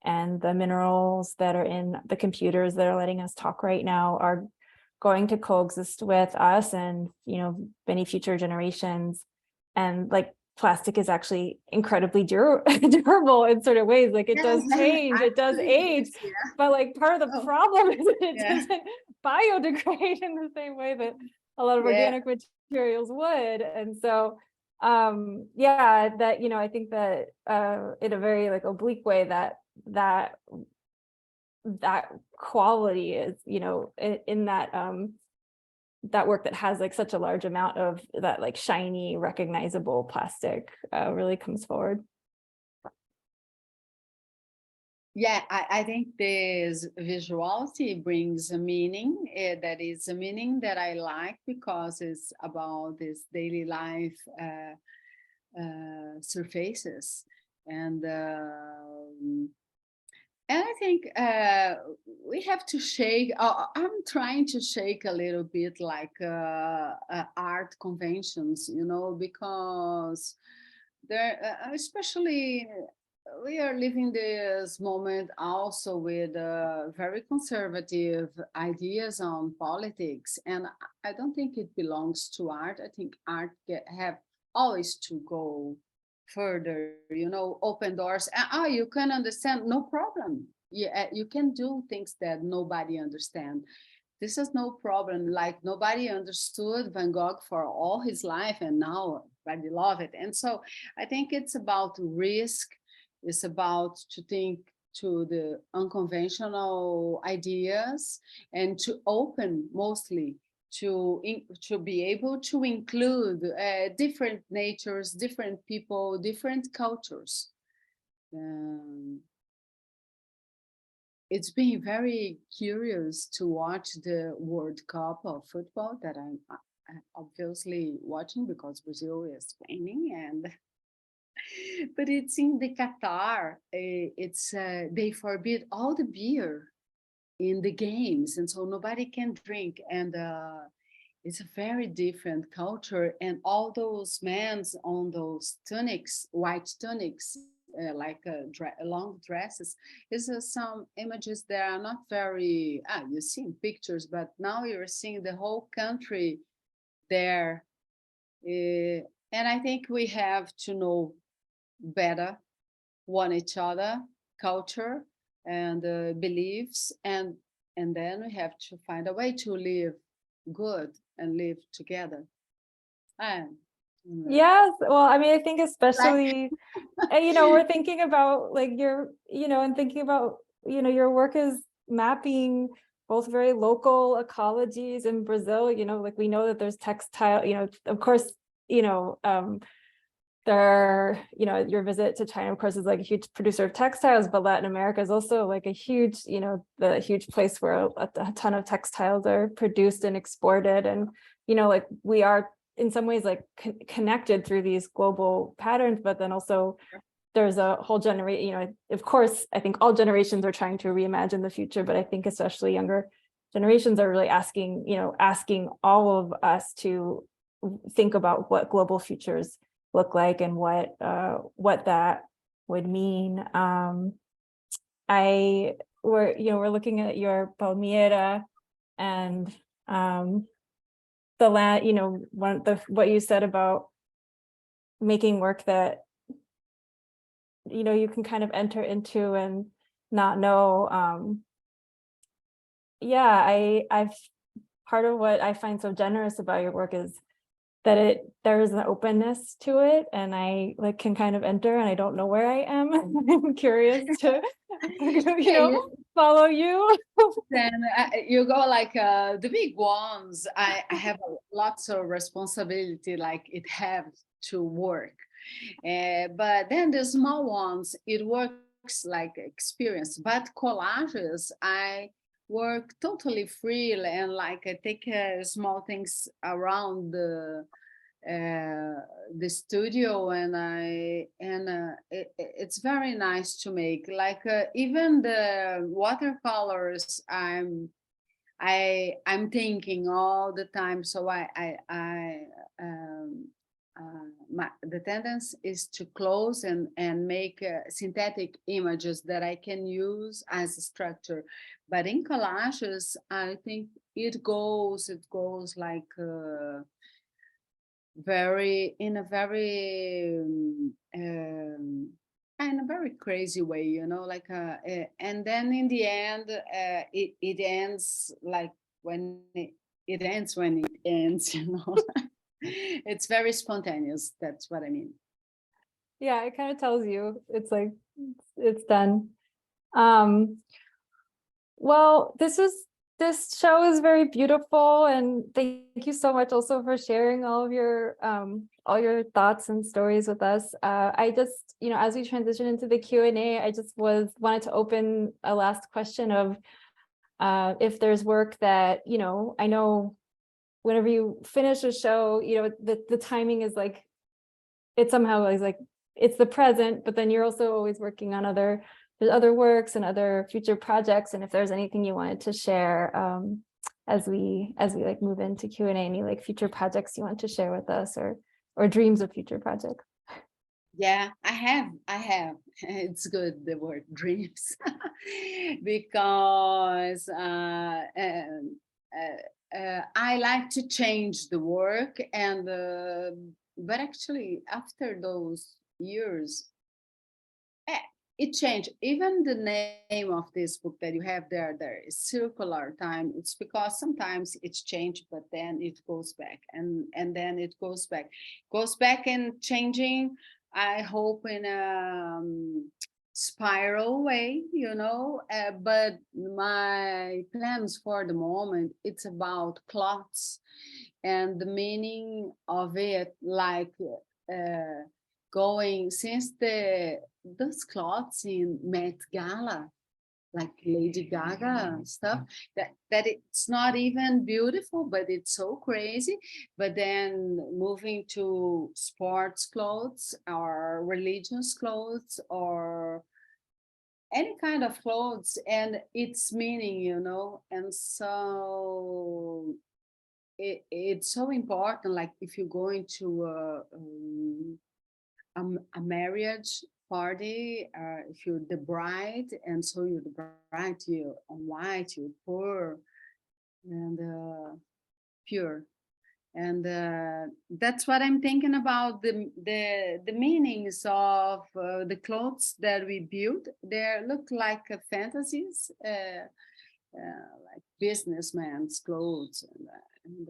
and the minerals that are in the computers that are letting us talk right now are going to coexist with us and, you know, many future generations. And like plastic is actually incredibly durable in sort of ways. Like it does change, it does age, but like part of the problem is that it doesn't biodegrade in the same way that a lot of organic materials would. And so yeah, that, you know, I think that in a very like oblique way that quality is, you know, in that that work that has like such a large amount of that like shiny recognizable plastic really comes forward. Yeah, I think this visuality brings a meaning that is a meaning that I like because it's about this daily life surfaces. And I think we have to shake, I'm trying to shake a little bit like art conventions, you know, because there, especially we are living this moment also with very conservative ideas on politics. And I don't think it belongs to art. I think art have always to go further, you know, open doors. Oh, you can understand, no problem. Yeah, you can do things that nobody understands. This is no problem. Like nobody understood Van Gogh for all his life, and now everybody love it. And so I think it's about risk. It's about to think to the unconventional ideas and to open mostly to be able to include different natures, different people, different cultures. It's been very curious to watch the World Cup of football that I'm obviously watching because Brazil is winning, and but it's in the Qatar. It's they forbid all the beer in the games, and so nobody can drink, and it's a very different culture. And all those men on those tunics, white tunics, like long dresses, is some images that are not very, you see pictures, but now you're seeing the whole country there. And I think we have to know better one each other, culture and beliefs, and then we have to find a way to live good and live together. Yes, well, I mean, I think especially, you know, we're thinking about like your, you know, and thinking about, you know, your work is mapping both very local ecologies in Brazil, you know, like we know that there's textile, you know, of course, you know, there, you know, your visit to China, of course, is like a huge producer of textiles, but Latin America is also like a huge, you know, the huge place where a ton of textiles are produced and exported. And, you know, like we are in some ways like connected through these global patterns, but then also there's a whole generation, you know, of course, I think all generations are trying to reimagine the future, but I think especially younger generations are really asking, you know, asking all of us to think about what global futures look like and what that would mean. We're looking at your Palmyra and the land, you know, what you said about making work that, you know, you can kind of enter into and not know. Yeah, I've part of what I find so generous about your work is that there is an openness to it, and I like can kind of enter and I don't know where I am. I'm curious to, you know, follow you. Then you go like the big ones. I have lots of responsibility, like it has to work. But then the small ones, it works like experience. But collages, I work totally free and like I take small things around the studio, and it's very nice to make. Like even the watercolors, I'm thinking all the time. So the tendency is to close and make synthetic images that I can use as a structure. But in collages, I think it goes like in a very crazy way, you know, like and then in the end it ends like when it ends, you know. It's very spontaneous, that's what I mean. Yeah, it kind of tells you it's like it's done. Well, this show is very beautiful, and thank you so much also for sharing all your thoughts and stories with us. I just, you know, as we transition into the Q&A, I just wanted to open a last question of if there's work that, you know, I know whenever you finish a show, you know, the timing is like, it somehow is like, it's the present, but then you're also always working on there's other works and other future projects. And if there's anything you wanted to share as we like move into Q&A, any like future projects you want to share with us, or dreams of future projects. Yeah, I have. It's good, the word dreams, because I like to change the work, and but actually after those years, it changed. Even the name of this book that you have there is Circular Time. It's because sometimes it's changed, but then it goes back, and then it goes back and changing. I hope in a spiral way, you know, but my plans for the moment, it's about cloths and the meaning of it, like going since those cloths in Met Gala, like Lady Gaga stuff, that it's not even beautiful, but it's so crazy. But then moving to sports clothes or religious clothes or any kind of clothes and its meaning, you know. And so it's so important, like if you're going to a marriage party, if you're the bride, and so you're the bride, you're on white, you're poor and pure, and that's what I'm thinking about, the meanings of the clothes that we build. They look like fantasies, like businessmen's clothes, and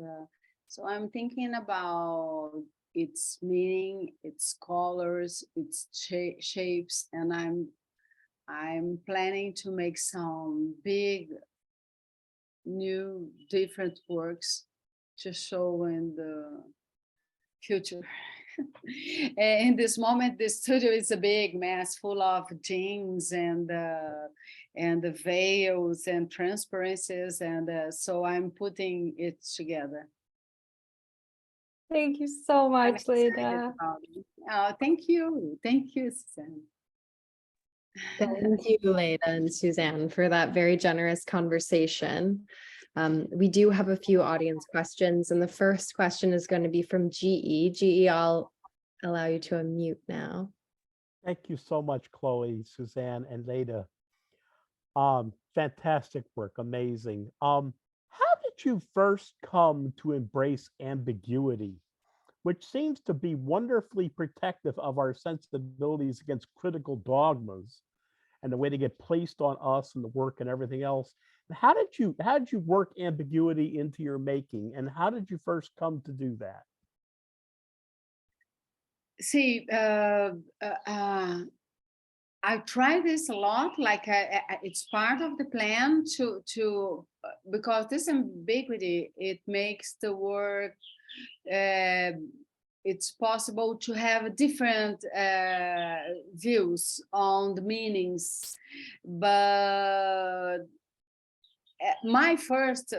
so I'm thinking about its meaning, its colors, its shapes, and I'm planning to make some big, new, different works to show in the future. In this moment, the studio is a big mess, full of jeans and the veils and transparencies, and so I'm putting it together. Thank you so much, Leda. Oh, thank you, Suzanne. Thank you, Leda and Suzanne, for that very generous conversation. We do have a few audience questions, and the first question is going to be from GE. GE, I'll allow you to unmute now. Thank you so much, Chloe, Suzanne, and Leda. Fantastic work, amazing. How did you first come to embrace ambiguity, which seems to be wonderfully protective of our sensibilities against critical dogmas and the way they get placed on us and the work and everything else? And how did you work ambiguity into your making, and how did you first come to do that? See, I try this a lot, like it's part of the plan to because this ambiguity, it makes the work, it's possible to have different views on the meanings. But my first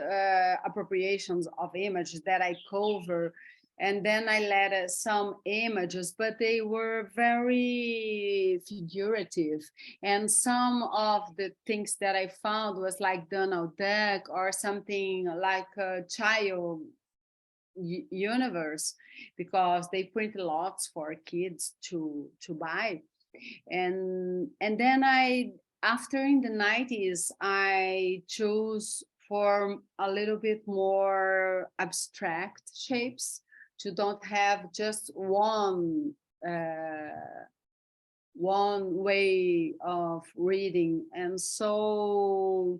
appropriations of images that I cover And then I added some images, but they were very figurative. And some of the things that I found was like Donald Duck or something like a child universe, because they print lots for kids to buy. And then after in the 90s, I chose for a little bit more abstract shapes, to don't have just one way of reading. And so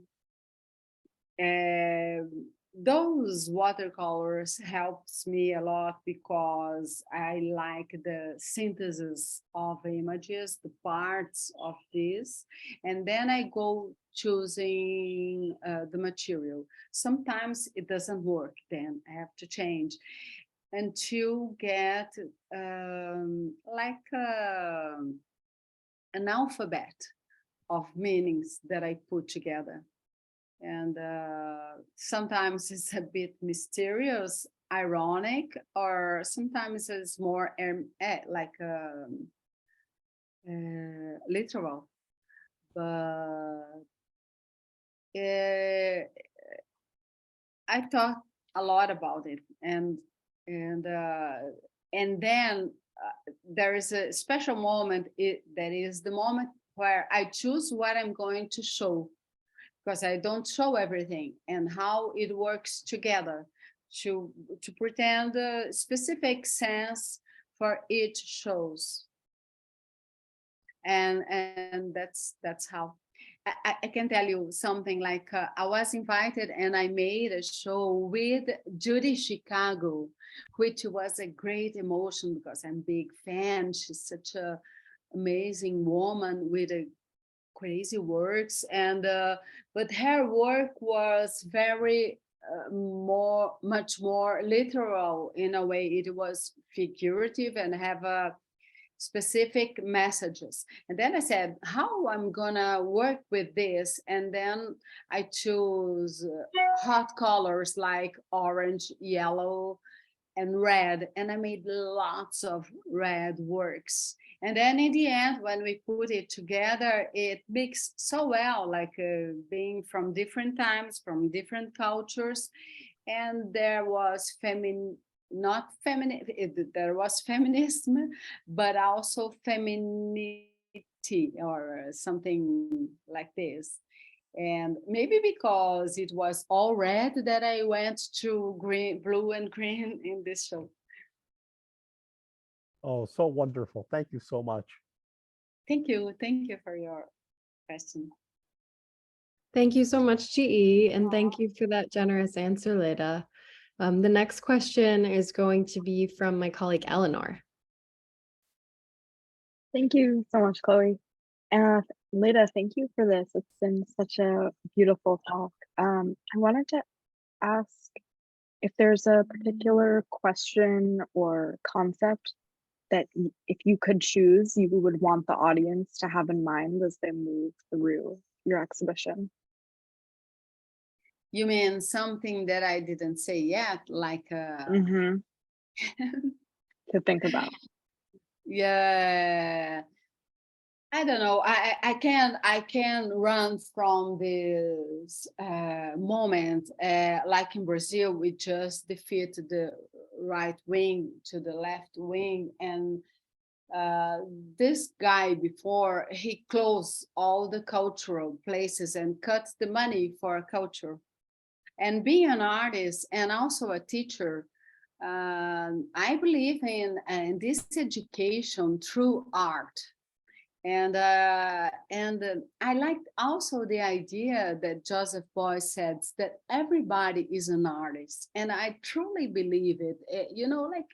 those watercolors helps me a lot, because I like the synthesis of images, the parts of this, and then I go choosing the material. Sometimes it doesn't work, then I have to change until get like an alphabet of meanings that I put together. And sometimes it's a bit mysterious, ironic, or sometimes it's more like literal. But I thought a lot about it, and then there is a special moment. That is the moment where I choose what I'm going to show, because I don't show everything, and how it works together to pretend a specific sense for each shows. And that's how I can tell you something. Like I was invited and I made a show with Judy Chicago, which was a great emotion, because I'm a big fan. She's such a amazing woman with a crazy works, and but her work was very much more literal in a way. It was figurative and have a specific messages. And then I said, how I'm gonna work with this? And then I chose hot colors like orange, yellow, and red, and I made lots of red works. And then in the end, when we put it together, it mixed so well, like being from different times, from different cultures. And there was not feminine, there was feminism, but also femininity or something like this. And maybe because it was all red that I went to green, blue and green in this show. Oh, so wonderful. Thank you so much. Thank you. Thank you for your question. Thank you so much, GE, and thank you for that generous answer, Leda. The next question is going to be from my colleague, Eleanor. Thank you so much, Chloe. Leda, thank you for this. It's been such a beautiful talk. I wanted to ask if there's a particular question or concept that if you could choose, you would want the audience to have in mind as they move through your exhibition. You mean something that I didn't say yet, like to think about? Yeah, I don't know. I can run from this moment. Like in Brazil, we just defeated the right wing to the left wing, and this guy before, he closed all the cultural places and cut the money for culture. And being an artist and also a teacher, I believe in this education through art. And I liked also the idea that Joseph Beuys said, that everybody is an artist. And I truly believe it. You know, like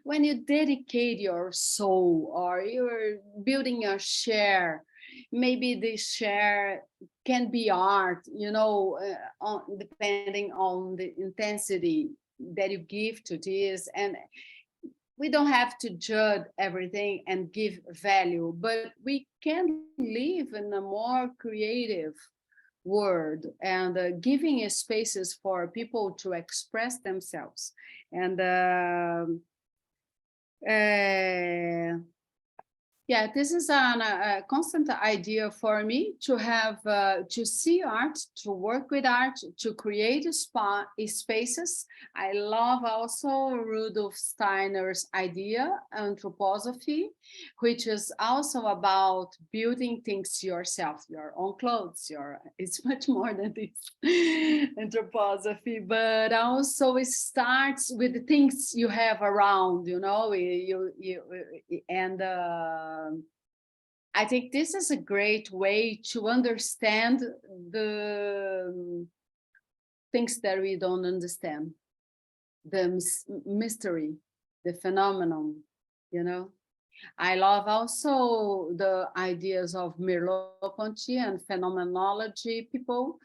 when you dedicate your soul or you're building your share, maybe this share can be art, you know, depending on the intensity that you give to this. And we don't have to judge everything and give value, but we can live in a more creative world, and giving spaces for people to express themselves. And Yeah, this is a constant idea for me to have, to see art, to work with art, to create spaces. I love also Rudolf Steiner's idea, anthroposophy, which is also about building things yourself, your own clothes, it's much more than this anthroposophy, but also it starts with the things you have around, you know, and I think this is a great way to understand the things that we don't understand, the mystery, the phenomenon, you know. I love also the ideas of Merleau-Ponty and phenomenology people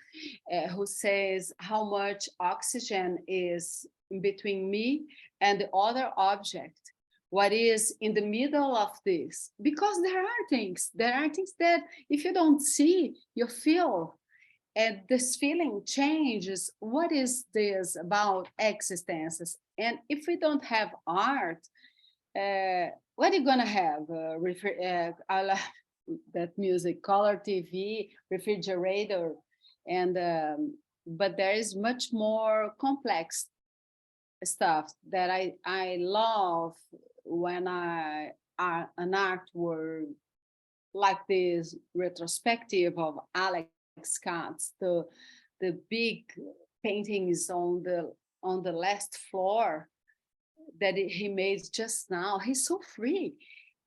who says how much oxygen is between me and the other object. What is in the middle of this? Because there are things that if you don't see, you feel. And this feeling changes. What is this about existences? And if we don't have art, what are you gonna have? That music, color TV, refrigerator, and but there is much more complex stuff that I love when an artwork like this retrospective of Alex Katz, the big paintings on the last floor that he made just now. He's so free,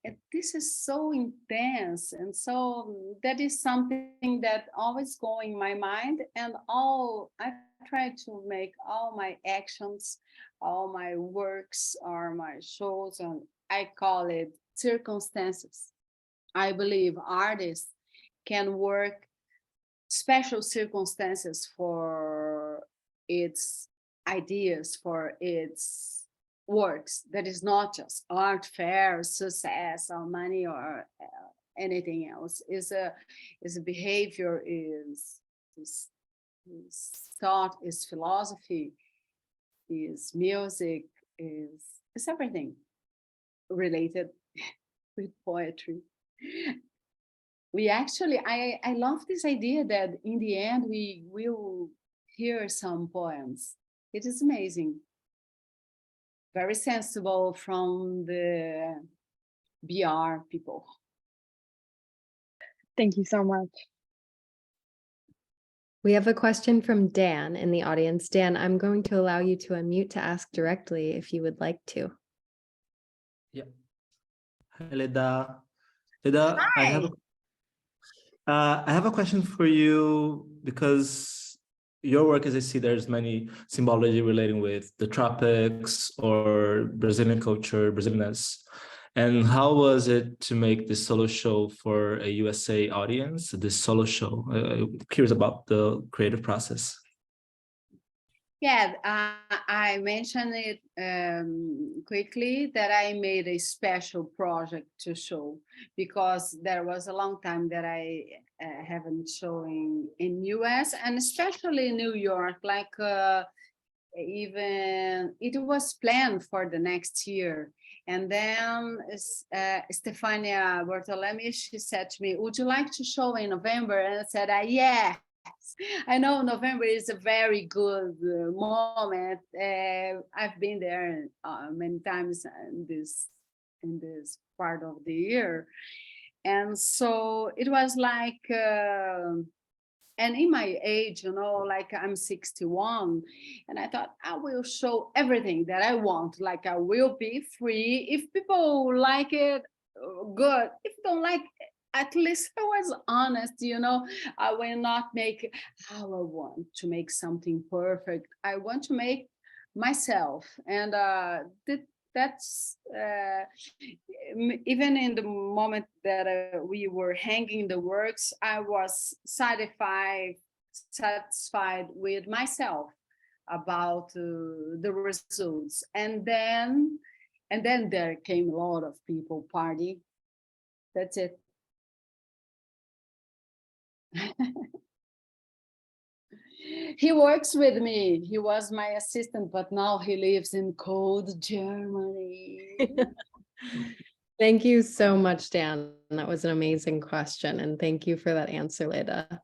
and this is so intense, and so that is something that always go in my mind. And I try to make all my actions, all my works, or my shows, and I call it circumstances. I believe artists can work special circumstances for its ideas, for its works. That is not just art fair, success, or money, or anything else. Is a behavior, is thought, is philosophy, is music, is everything related with poetry. We actually, I love this idea that in the end we will hear some poems. It is amazing. Very sensible from the BR people. Thank you so much. We have a question from Dan in the audience. Dan, I'm going to allow you to unmute to ask directly if you would like to. Yeah. Hi, Leda. Leda, Hi. I have a question for you, because your work, as I see, there's many symbology relating with the tropics or Brazilian culture, Brazilianness. And how was it to make this solo show for a USA audience, this solo show? I'm curious about the creative process. Yeah, I mentioned it quickly that I made a special project to show, because there was a long time that I haven't shown in US, and especially New York, like even it was planned for the next year. And then Stefania Bortolemi, she said to me, would you like to show in November? And I said, yeah. I know November is a very good moment. I've been there many times in this part of the year, and so it was like, and in my age, you know, like I'm 61, and I thought I will show everything that I want. Like I will be free. If people like it, good. If don't like it, at least I was honest, you know. I will not make how I want to make something perfect. I want to make myself, and that's even in the moment that we were hanging the works, I was satisfied with myself about the results. And then there came a lot of people party. That's it. He works with me. He was my assistant, but now he lives in cold Germany. Thank you so much, Dan. That was an amazing question. And thank you for that answer, Leda.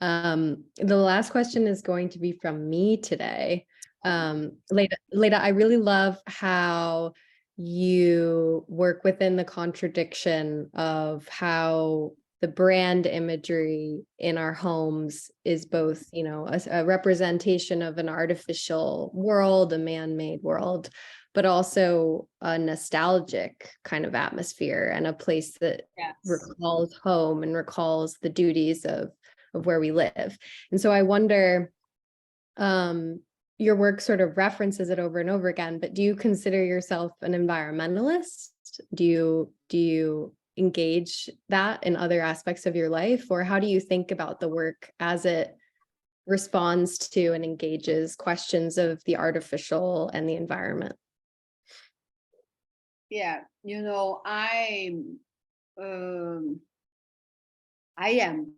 The last question is going to be from me today. Leda, I really love how you work within the contradiction of how the brand imagery in our homes is both, you know, a representation of an artificial world, a man-made world, but also a nostalgic kind of atmosphere and a place that recalls home and recalls the duties of where we live. And so I wonder, your work sort of references it over and over again, but do you consider yourself an environmentalist? Do you engage that in other aspects of your life? Or how do you think about the work as it responds to and engages questions of the artificial and the environment? Yeah, you know, I am. I am.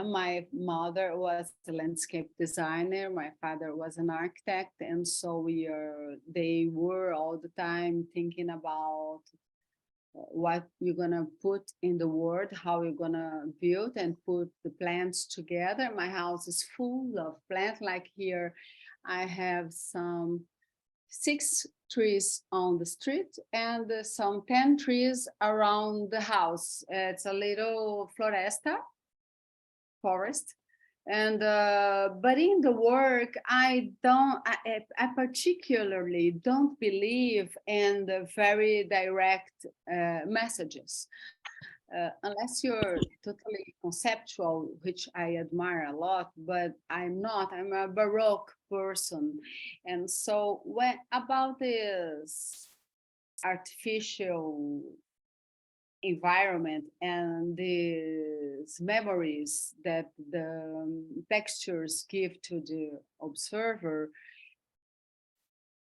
My mother was a landscape designer. My father was an architect, and so they were all the time thinking about what you're gonna put in the world, how you're gonna build and put the plants together. My house is full of plants. Like here, I have some 6 trees on the street and some 10 trees around the house. It's a little forest. And but in the work, I particularly don't believe in the very direct messages. Unless you're totally conceptual, which I admire a lot, but I'm not. I'm a Baroque person. And so when about this artificial environment and these memories that the textures give to the observer,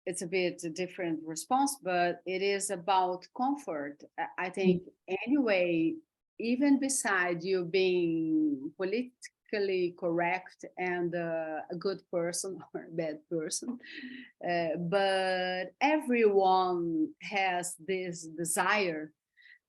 it's a bit a different response, but it is about comfort. I think anyway, even beside you being politically correct and a good person or a bad person, but everyone has this desire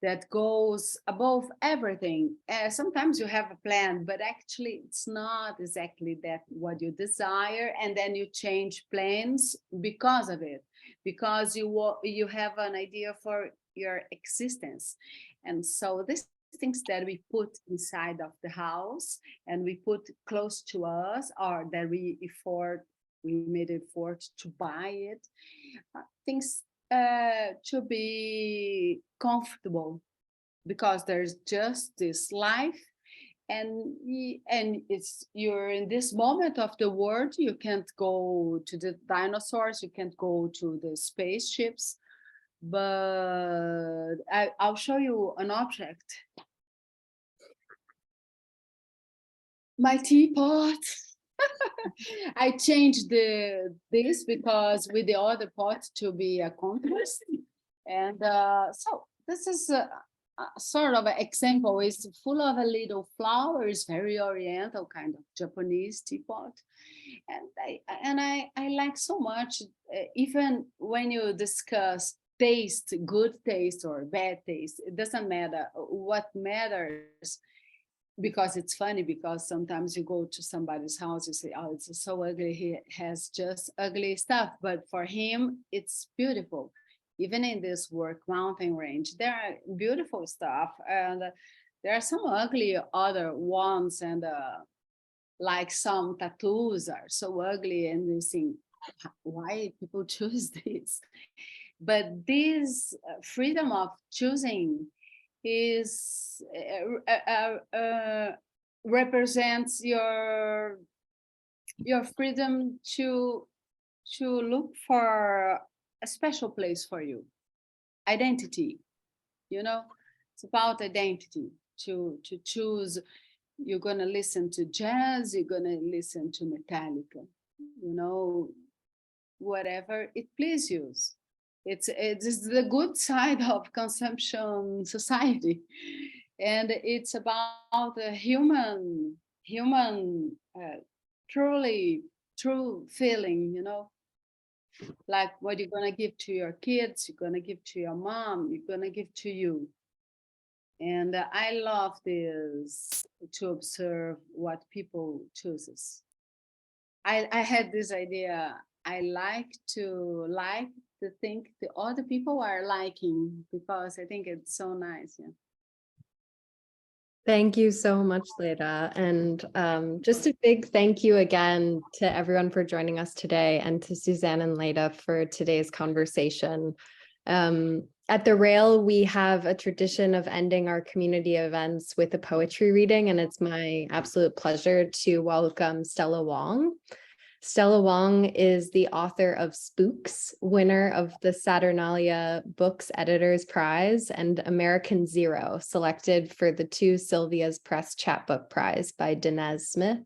that goes above everything. Sometimes you have a plan, but actually it's not exactly that what you desire, and then you change plans because of it, because you have an idea for your existence. And so these things that we put inside of the house and we put close to us, or that we made effort to buy it, things to be comfortable, because there's just this life, and you're in this moment of the world. You can't go to the dinosaurs, you can't go to the spaceships, but I'll show you an object. My teapot. I changed this because with the other pot to be a contrast, and so this is a sort of an example. It's full of a little flowers, very oriental kind of Japanese teapot, and I like so much. Even when you discuss taste, good taste or bad taste, it doesn't matter. What matters, because it's funny, because sometimes you go to somebody's house, you say, oh, it's so ugly, he has just ugly stuff, but for him it's beautiful. Even in this work mountain range, there are beautiful stuff, and there are some ugly other ones, and like some tattoos are so ugly, and you think, why people choose this? But this freedom of choosing is represents your freedom to look for a special place for you. Identity, you know, it's about identity, to choose. You're gonna listen to jazz, you're gonna listen to Metallica, you know, whatever it pleases you. It's the good side of consumption society, and it's about a human truly true feeling, you know. Like what you're gonna give to your kids, you're gonna give to your mom, you're gonna give to you. And I love this, to observe what people chooses. I had this idea. I like the thing the other people are liking, because I think it's so nice. Yeah. Thank you so much, Leda. And just a big thank you again to everyone for joining us today, and to Suzanne and Leda for today's conversation. At the Rail, we have a tradition of ending our community events with a poetry reading, and it's my absolute pleasure to welcome Stella Wong. Stella Wong is the author of Spooks, winner of the Saturnalia Books Editors Prize, and American Zero, selected for the 2 Sylvia's Press Chapbook Prize by Dinez Smith.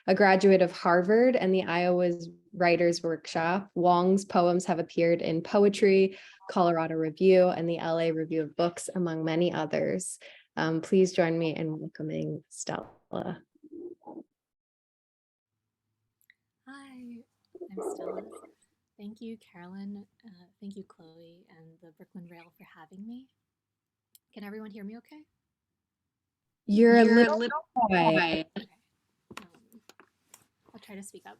A graduate of Harvard and the Iowa's Writers Workshop, Wong's poems have appeared in Poetry, Colorado Review, and the LA Review of Books, among many others. Please join me in welcoming Stella. Hi, I'm Stella. Thank you, Carolyn. Thank you, Chloe, and the Brooklyn Rail for having me. Can everyone hear me okay? You're a little quiet. Okay. I'll try to speak up.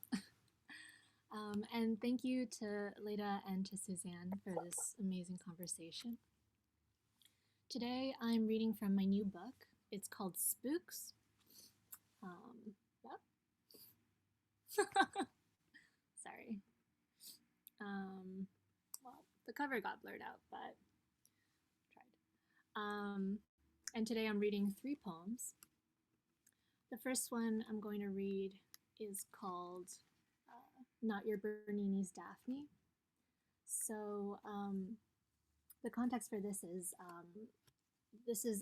And thank you to Leda and to Suzanne for this amazing conversation. Today, I'm reading from my new book. It's called Spooks. Sorry. Well, the cover got blurred out, but tried. And today I'm reading 3 poems. The first one I'm going to read is called Not Your Bernini's Daphne. So the context for this is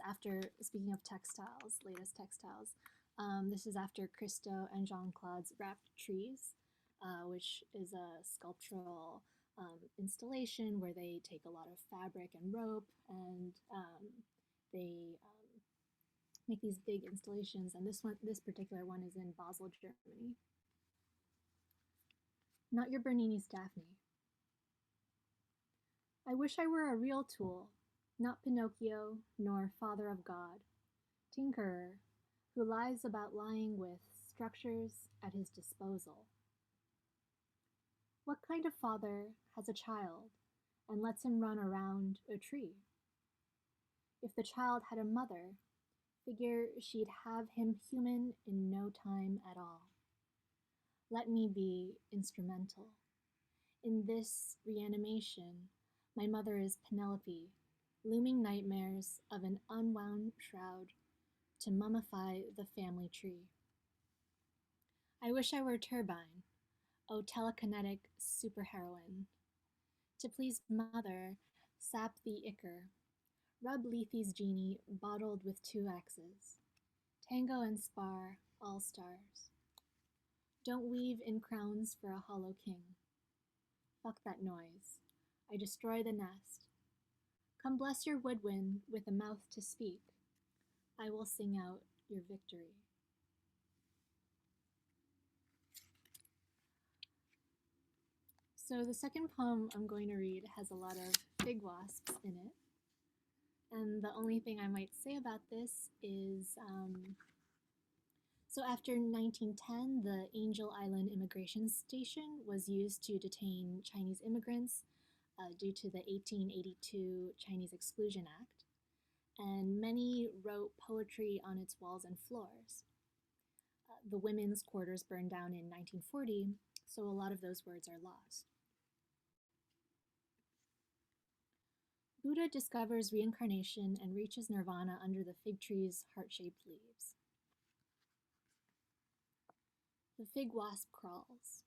after, speaking of textiles, latest textiles, this is after Christo and Jean-Claude's Wrapped Trees, which is a sculptural installation where they take a lot of fabric and rope, and they make these big installations. And this particular one is in Basel, Germany. Not Your Bernini's Daphne. I wish I were a real tool, not Pinocchio nor Father of God, tinkerer, who lies about lying with structures at his disposal. What kind of father has a child and lets him run around a tree? If the child had a mother, figure she'd have him human in no time at all. Let me be instrumental. In this reanimation, my mother is Penelope, looming nightmares of an unwound shroud to mummify the family tree. I wish I were Turbine, O telekinetic superheroine. To please mother, sap the ichor, rub Leafy's genie bottled with 2 X's. Tango and spar, all stars. Don't weave in crowns for a hollow king. Fuck that noise. I destroy the nest. Come bless your woodwind with a mouth to speak. I will sing out your victory. So the second poem I'm going to read has a lot of fig wasps in it. And the only thing I might say about this is, so after 1910, the Angel Island Immigration Station was used to detain Chinese immigrants due to the 1882 Chinese Exclusion Act. And many wrote poetry on its walls and floors. The women's quarters burned down in 1940, so a lot of those words are lost. Buddha discovers reincarnation and reaches nirvana under the fig tree's heart-shaped leaves. The fig wasp crawls.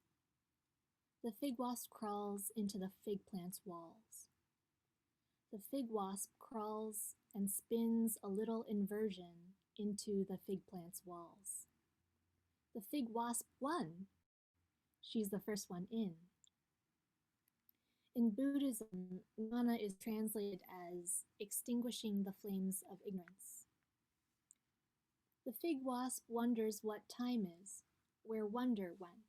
The fig wasp crawls into the fig plant's walls. The fig wasp crawls and spins a little inversion into the fig plant's walls. The fig wasp won. She's the first one in. In Buddhism, nirvana is translated as extinguishing the flames of ignorance. The fig wasp wonders what time is, where wonder went.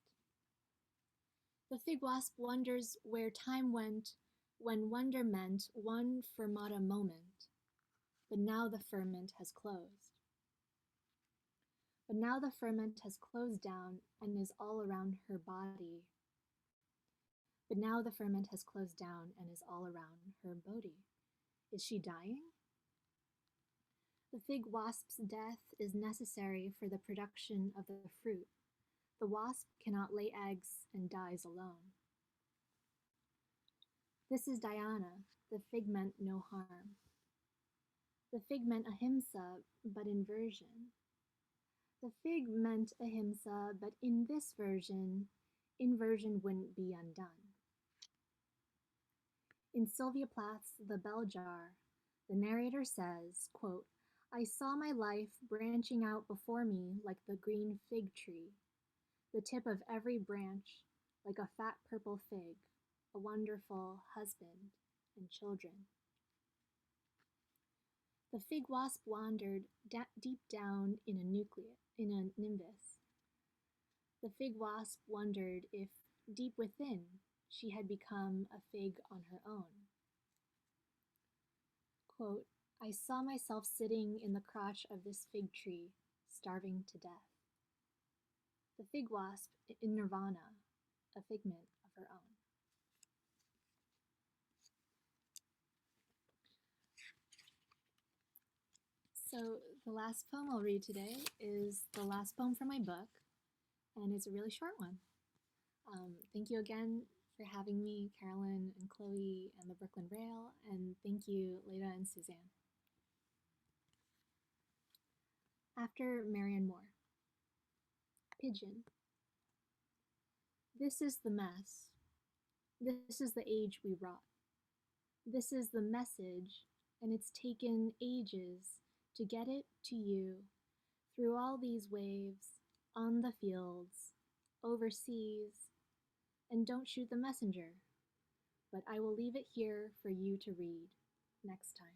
The fig wasp wonders where time went when wonder meant one fermata moment. But now the ferment has closed. But now the ferment has closed down and is all around her body. But now the ferment has closed down and is all around her body. Is she dying? The fig wasp's death is necessary for the production of the fruit. The wasp cannot lay eggs and dies alone. This is Dhyana. The fig meant no harm. The fig meant ahimsa, but inversion. The fig meant ahimsa, but in this version, inversion wouldn't be undone. In Sylvia Plath's The Bell Jar, the narrator says, quote, I saw my life branching out before me like the green fig tree, the tip of every branch like a fat purple fig, a wonderful husband and children. The fig wasp wandered deep down in a nimbus. The fig wasp wondered if, deep within, she had become a fig on her own. Quote, I saw myself sitting in the crotch of this fig tree, starving to death. The fig wasp in nirvana, a figment of her own. So the last poem I'll read today is the last poem from my book, and it's a really short one. Thank you again for having me, Carolyn and Chloe and the Brooklyn Rail, and thank you, Leda and Suzanne. After Marianne Moore. Pigeon. This is the mess. This is the age we wrought. This is the message, and it's taken ages to get it to you through all these waves, on the fields, overseas, and don't shoot the messenger, but I will leave it here for you to read next time.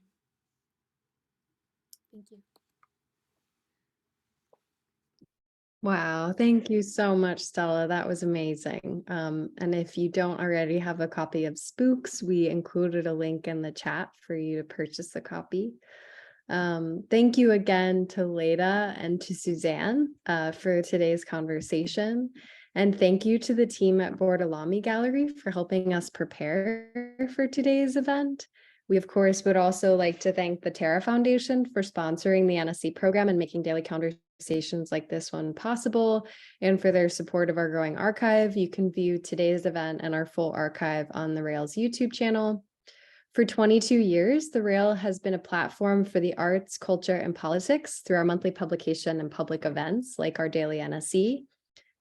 Thank you. Wow, thank you so much, Stella. That was amazing. And if you don't already have a copy of Spooks, we included a link in the chat for you to purchase a copy. Thank you again to Leda and to Suzanne for today's conversation. And thank you to the team at Bordalami Gallery for helping us prepare for today's event. We, of course, would also like to thank the Terra Foundation for sponsoring the NSE program and making daily conversations like this one possible, and for their support of our growing archive. You can view today's event and our full archive on the Rails YouTube channel. For 22 years, the Rail has been a platform for the arts, culture, and politics through our monthly publication and public events like our daily NSE.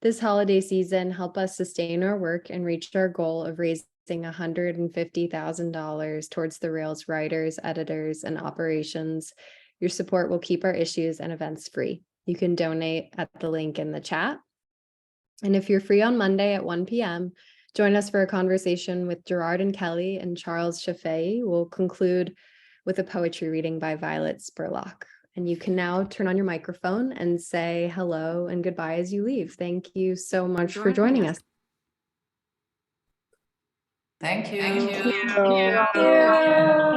This holiday season, help us sustain our work and reach our goal of raising $150,000 towards the Rail's writers, editors, and operations. Your support will keep our issues and events free. You can donate at the link in the chat. And if you're free on Monday at 1 p.m., join us for a conversation with Gerard and Kelly, and Charles Chaffee will conclude with a poetry reading by Violet Spurlock. And you can now turn on your microphone and say hello and goodbye as you leave. Thank you so much for joining us. Thank you. Thank you.